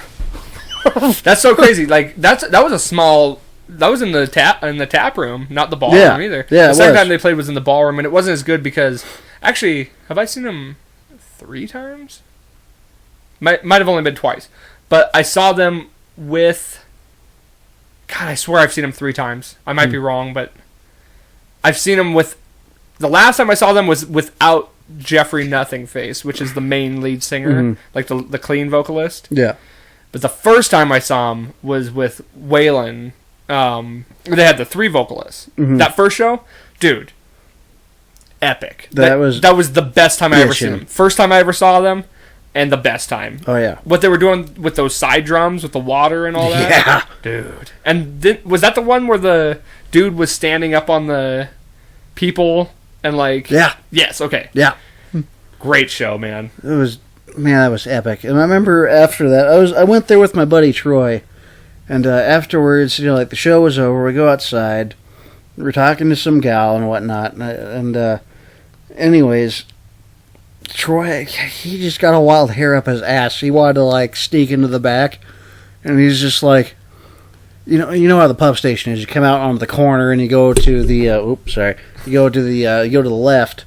That's so crazy. Like that was a small. That was in the tap room, not the ballroom either. Yeah, the second time they played was in the ballroom, and it wasn't as good because actually, have I seen them 3 times? Might have only been twice. But I saw them with... God, I swear I've seen them 3 times. I might be wrong, but... I've seen them with... The last time I saw them was without Jeffrey Nothingface, which is the main lead singer, like the clean vocalist. Yeah. But the first time I saw them was with Waylon. They had the 3 vocalists. That first show, dude, epic. That was the best time I ever seen them. First time I ever saw them. And the best time. Oh, yeah. What they were doing with those side drums, with the water and all that. Yeah. Dude. And was that the one where the dude was standing up on the people and like... Yeah. Yes, okay. Yeah. Great show, man. That was epic. And I remember after that, I went there with my buddy Troy. And afterwards, like the show was over, we go outside. We're talking to some gal and whatnot. And anyways... Troy, he just got a wild hair up his ass. He wanted to like sneak into the back, and he's just like, you know how the pub station is. You come out on the corner and you go to the you go to the left,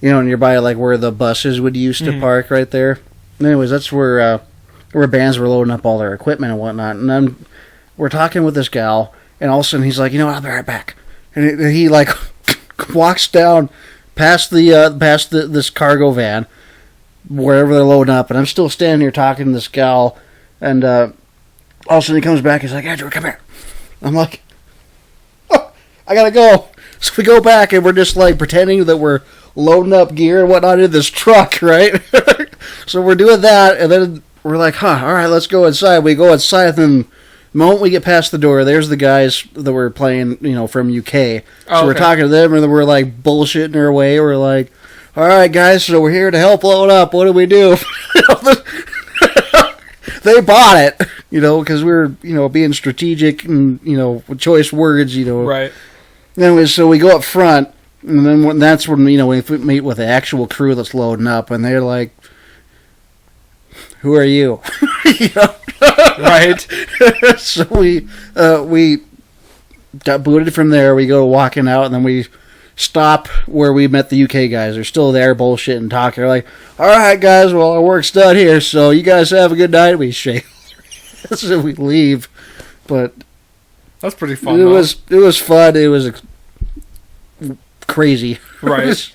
nearby like where the buses would used to park right there. Anyways, that's where bands were loading up all their equipment and whatnot. And then we're talking with this gal, and all of a sudden he's like, I'll be right back, and he like walks down. Past this cargo van, wherever they're loading up, and I'm still standing here talking to this gal, and all of a sudden he comes back. He's like, "Andrew, come here." I'm like, "Oh, I gotta go." So we go back, and we're just like pretending that we're loading up gear and whatnot in this truck, right? So we're doing that, and then we're like, all right, let's go inside. We go inside, and then the moment we get past the door, there's the guys that were playing, from UK. So we're talking to them, and then we're like bullshitting our way. We're like, all right, guys, so we're here to help load up. What do we do? They bought it, because we were, being strategic and, with choice words, Right. Anyways, so we go up front, and then that's when, we meet with the actual crew that's loading up, and they're like, who are you? Right. So we got booted from there. We go walking out, and then we stop where we met the UK guys. They're still there, bullshitting, talking. They're like, "All right, guys, well, our work's done here, so you guys have a good night." We shake, so we leave. But That's pretty fun. it was fun. It was crazy, right.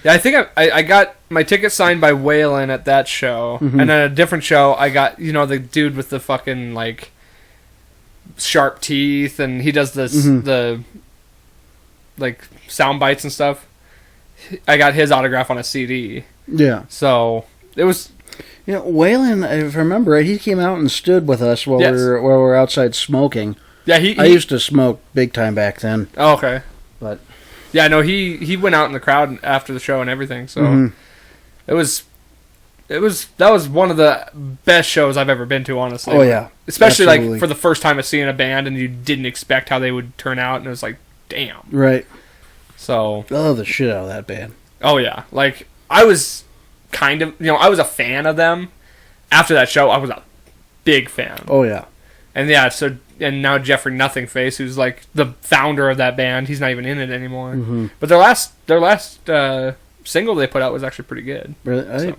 Yeah, I think I got my ticket signed by Waylon at that show, Mhm. and at a different show, I got the dude with the fucking like sharp teeth, and he does this Mhm. the like sound bites and stuff. I got his autograph on a CD, Yeah. so it was Waylon, if I remember right, he came out and stood with us while Yes. we were outside smoking. yeah. He I used to smoke big time back then, oh, okay. but Yeah, no, he went out in the crowd after the show and everything, so Mhm. that was one of the best shows I've ever been to, honestly. oh yeah, Especially absolutely. like for the first time of seeing a band and you didn't expect how they would turn out, and it was like, damn. right. So, I love the shit out of that band. oh yeah, like I was kind of, I was a fan of them. After that show, I was a big fan. Oh yeah, And yeah, and now Jeffrey Nothingface, who's like the founder of that band, he's not even in it anymore. Mhm. But their last single they put out was actually pretty good. really. So.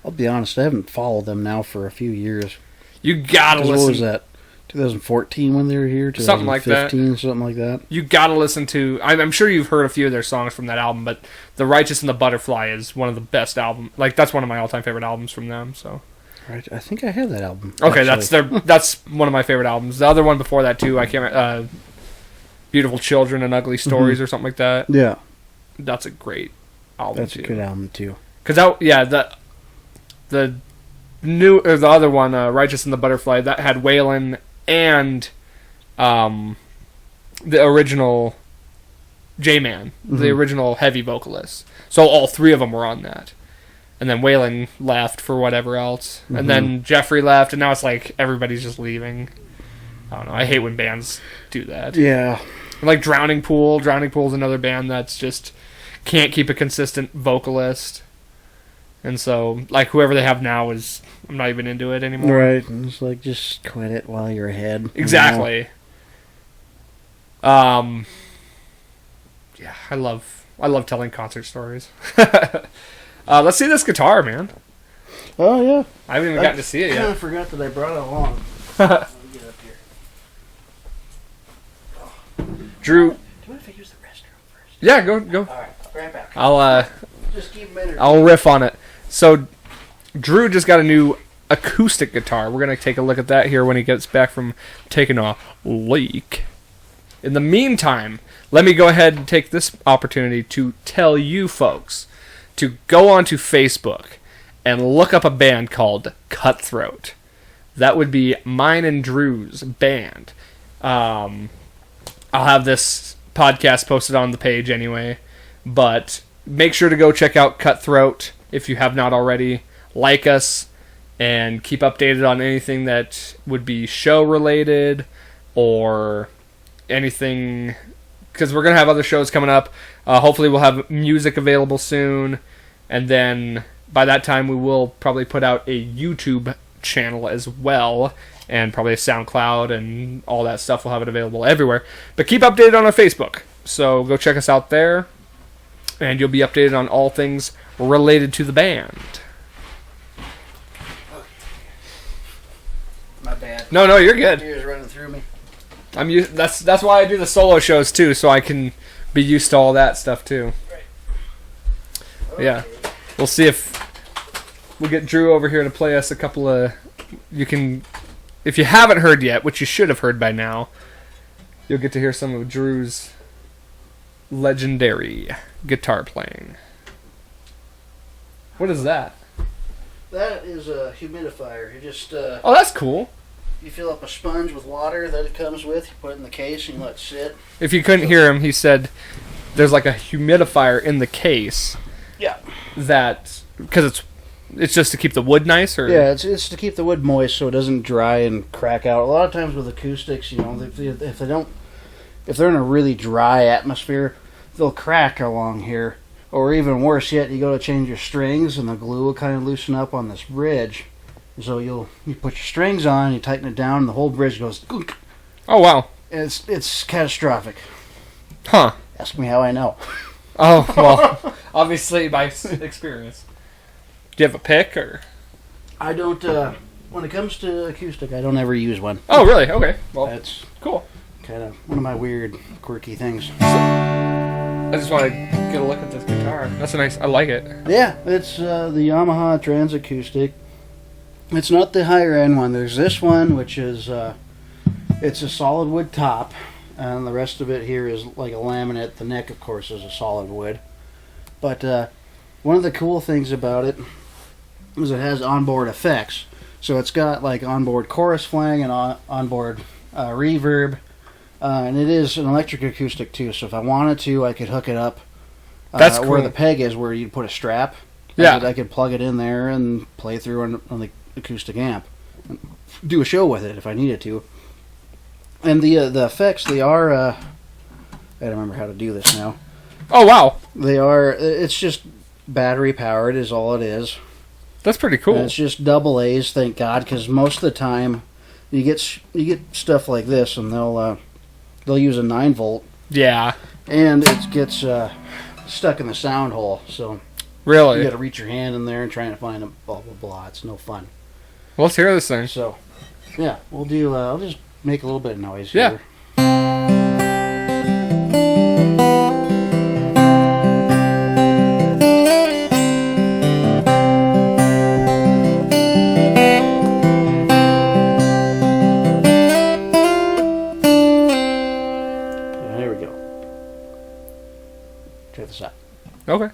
I'll be honest, I haven't followed them now for a few years. You gotta 'Cause listen. what was that? 2014 when they were here. Something like that. 2015, something like that. You gotta listen to. I'm sure you've heard a few of their songs from that album, but "The Righteous and the Butterfly" is one of the best albums. Like that's one of my all-time favorite albums from them. So Right, I think I have that album. okay, actually. that's one of my favorite albums. The other one before that too, I can't. "Beautiful Children and Ugly Stories" or something like that. Yeah, That's a great album that's too. a good album too. Because the new or the other one, "Righteous and the Butterfly," that had Waylon and the original J-Man, the Mhm. original heavy vocalist. So all three of them were on that. And then Waylon left for whatever else. Mhm. And then Jeffrey left, and now it's like everybody's just leaving. I don't know. I hate when bands do that. Yeah, Like Drowning Pool. Drowning Pool's another band that's just can't keep a consistent vocalist. And so, like, whoever they have now is... I'm not even into it anymore. right. And it's like, just quit it while you're ahead. Exactly. Yeah, I love telling concert stories. Let's see this guitar, man. Oh yeah. I haven't even gotten to see it I kind yet. of forgot that I brought it along. Let me get up here. Drew, Do you want to use the restroom first? yeah, go. All right, I'll be right back. I'll Just keep a minute. I'll riff on it. So, Drew just got a new acoustic guitar. We're gonna take a look at that here when he gets back from taking a leak. In the meantime, let me go ahead and take this opportunity to tell you folks to go onto Facebook and look up a band called Cutthroat. That would be mine and Drew's band. I'll have this podcast posted on the page anyway, but make sure to go check out Cutthroat if you have not already. Like us and keep updated on anything that would be show related or anything, because we're going to have other shows coming up. Hopefully we'll have music available soon, and then by that time we will probably put out a YouTube channel as well, and probably a SoundCloud and all that stuff. We'll have it available everywhere. But keep updated on our Facebook, so go check us out there, and you'll be updated on all things related to the band. My bad. No, you're good. Tears running through me. That's why I do the solo shows too, so I can be used to all that stuff too. Okay. Yeah, we'll see if we get Drew over here to play us a couple of. You can, if you haven't heard yet, which you should have heard by now, you'll get to hear some of Drew's legendary guitar playing. What is that? That is a humidifier. You just Oh, that's cool. you fill up a sponge with water that it comes with. You put it in the case and you let it sit. If you couldn't hear him, he said there's like a humidifier in the case. Yeah. That because it's just to keep the wood nice, or Yeah, it's to keep the wood moist so it doesn't dry and crack out. A lot of times with acoustics, if they're in a really dry atmosphere, they'll crack along here. Or even worse yet, you go to change your strings and the glue will kind of loosen up on this bridge. So you put your strings on, you tighten it down, and the whole bridge goes gunk. Oh wow, It's catastrophic. huh? Ask me how I know. Oh, well, obviously by experience. Do you have a pick or? I don't. When it comes to acoustic, I don't ever use one. Oh, really? Okay. Well, That's cool. kind of one of my weird, quirky things. I just want to get a look at this guitar. That's a nice. I like it. Yeah, it's the Yamaha Trans Acoustic. It's not the higher end one. There's this one, which is it's a solid wood top, and the rest of it here is like a laminate. The neck, of course, is a solid wood. But one of the cool things about it is it has onboard effects. So it's got like onboard chorus flang and onboard reverb, and it is an electric acoustic too. So if I wanted to, I could hook it up. That's cool. Where the peg is, where you'd put a strap. Yeah. I could plug it in there and play through on the acoustic amp. And do a show with it if I needed to. And the effects, they are... I don't remember how to do this now. Oh, wow. They are... It's just battery powered is all it is. That's pretty cool. And it's just double A's, thank God, because most of the time you get stuff like this, and they'll use a 9-volt, Yeah. and it gets stuck in the sound hole. So you Really? got to reach your hand in there and trying to find a blah blah blah. It's no fun. Well, let's hear this thing. So yeah, we'll do. I'll just make a little bit of noise Yeah. here. There we go. Check this out. Okay.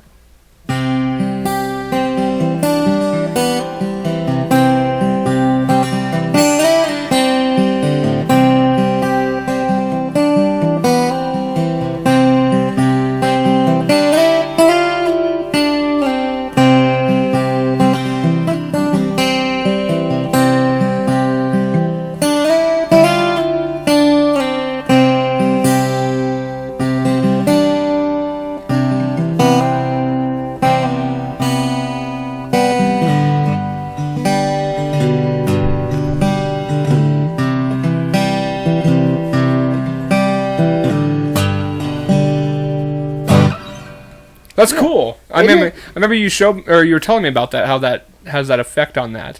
That's cool. I remember you were telling me about that, how that has that effect on that.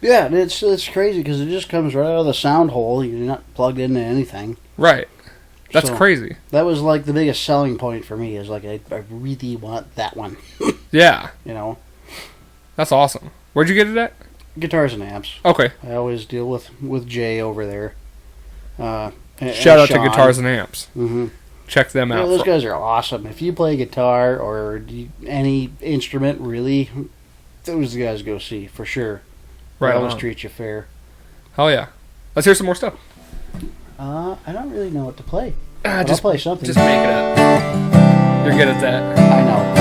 Yeah, and it's crazy because it just comes right out of the sound hole. You're not plugged into anything. Right. That's So- crazy. That was like the biggest selling point for me. Is like I really want that one. Yeah. You know, That's awesome. Where'd you get it at? guitars and amps. Okay. I always deal with Jay over there. Shout out to Guitars and Amps. Mm-hmm. Check them out. Those guys are awesome. If you play guitar or any instrument, really, those guys go see for sure. They Right always on. treat you fair. Hell yeah. Let's hear some more stuff. I don't really know what to play. But Just I'll play something. Just make it up. You're good at that. I know.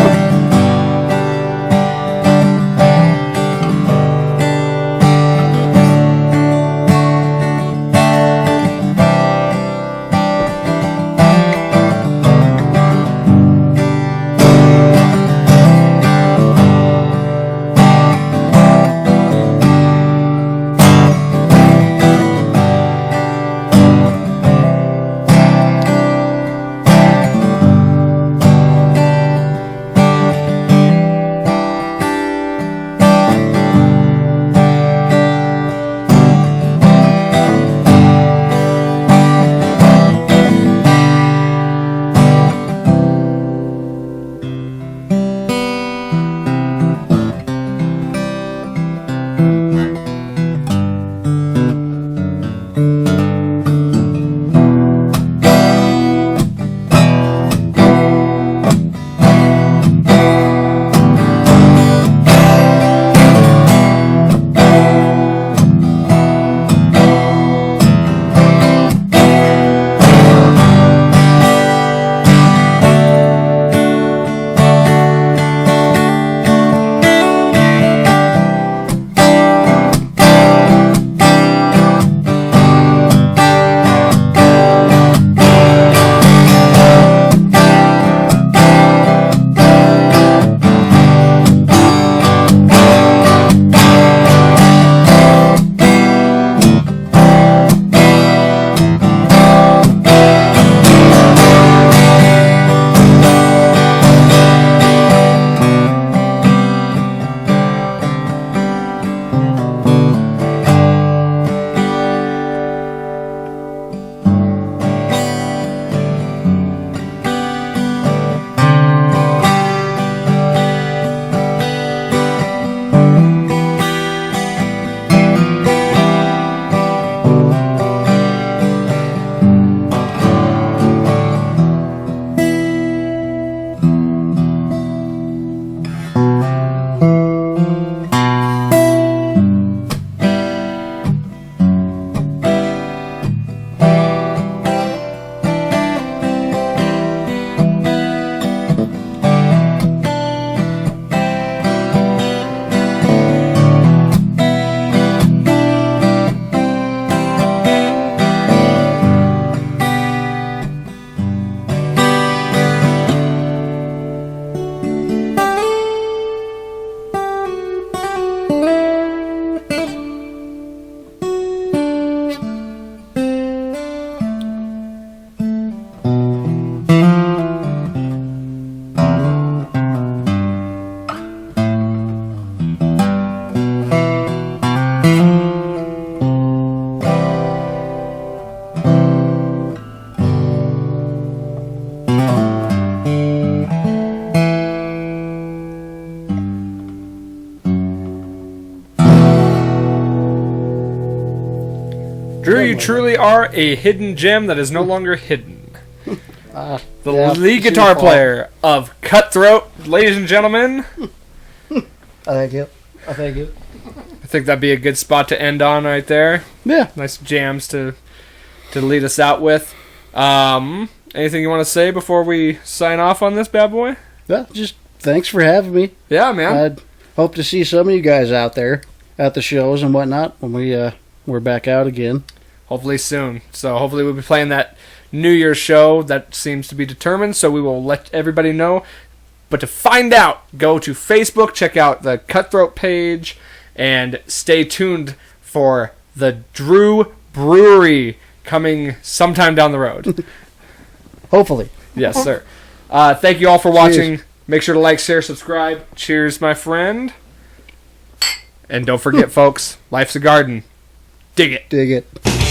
truly are a hidden gem that is no longer hidden. The Yeah, lead it's your guitar fault. player of Cutthroat, ladies and gentlemen. Thank you. Thank you. I think that'd be a good spot to end on right there. Yeah. Nice jams to lead us out with. Anything you want to say before we sign off on this bad boy? Yeah. Just thanks for having me. Yeah, man. I'd hope to see some of you guys out there at the shows and whatnot when we're back out again. Hopefully soon. So hopefully we'll be playing that New Year's show that seems to be determined. So we will let everybody know. But to find out, go to Facebook, check out the Cutthroat page, and stay tuned for the Drew Brewery coming sometime down the road. Hopefully. Yes, sir. Thank you all for watching. Make sure to like, share, subscribe. Cheers, my friend. And don't forget, folks, life's a garden. Dig it. Dig it.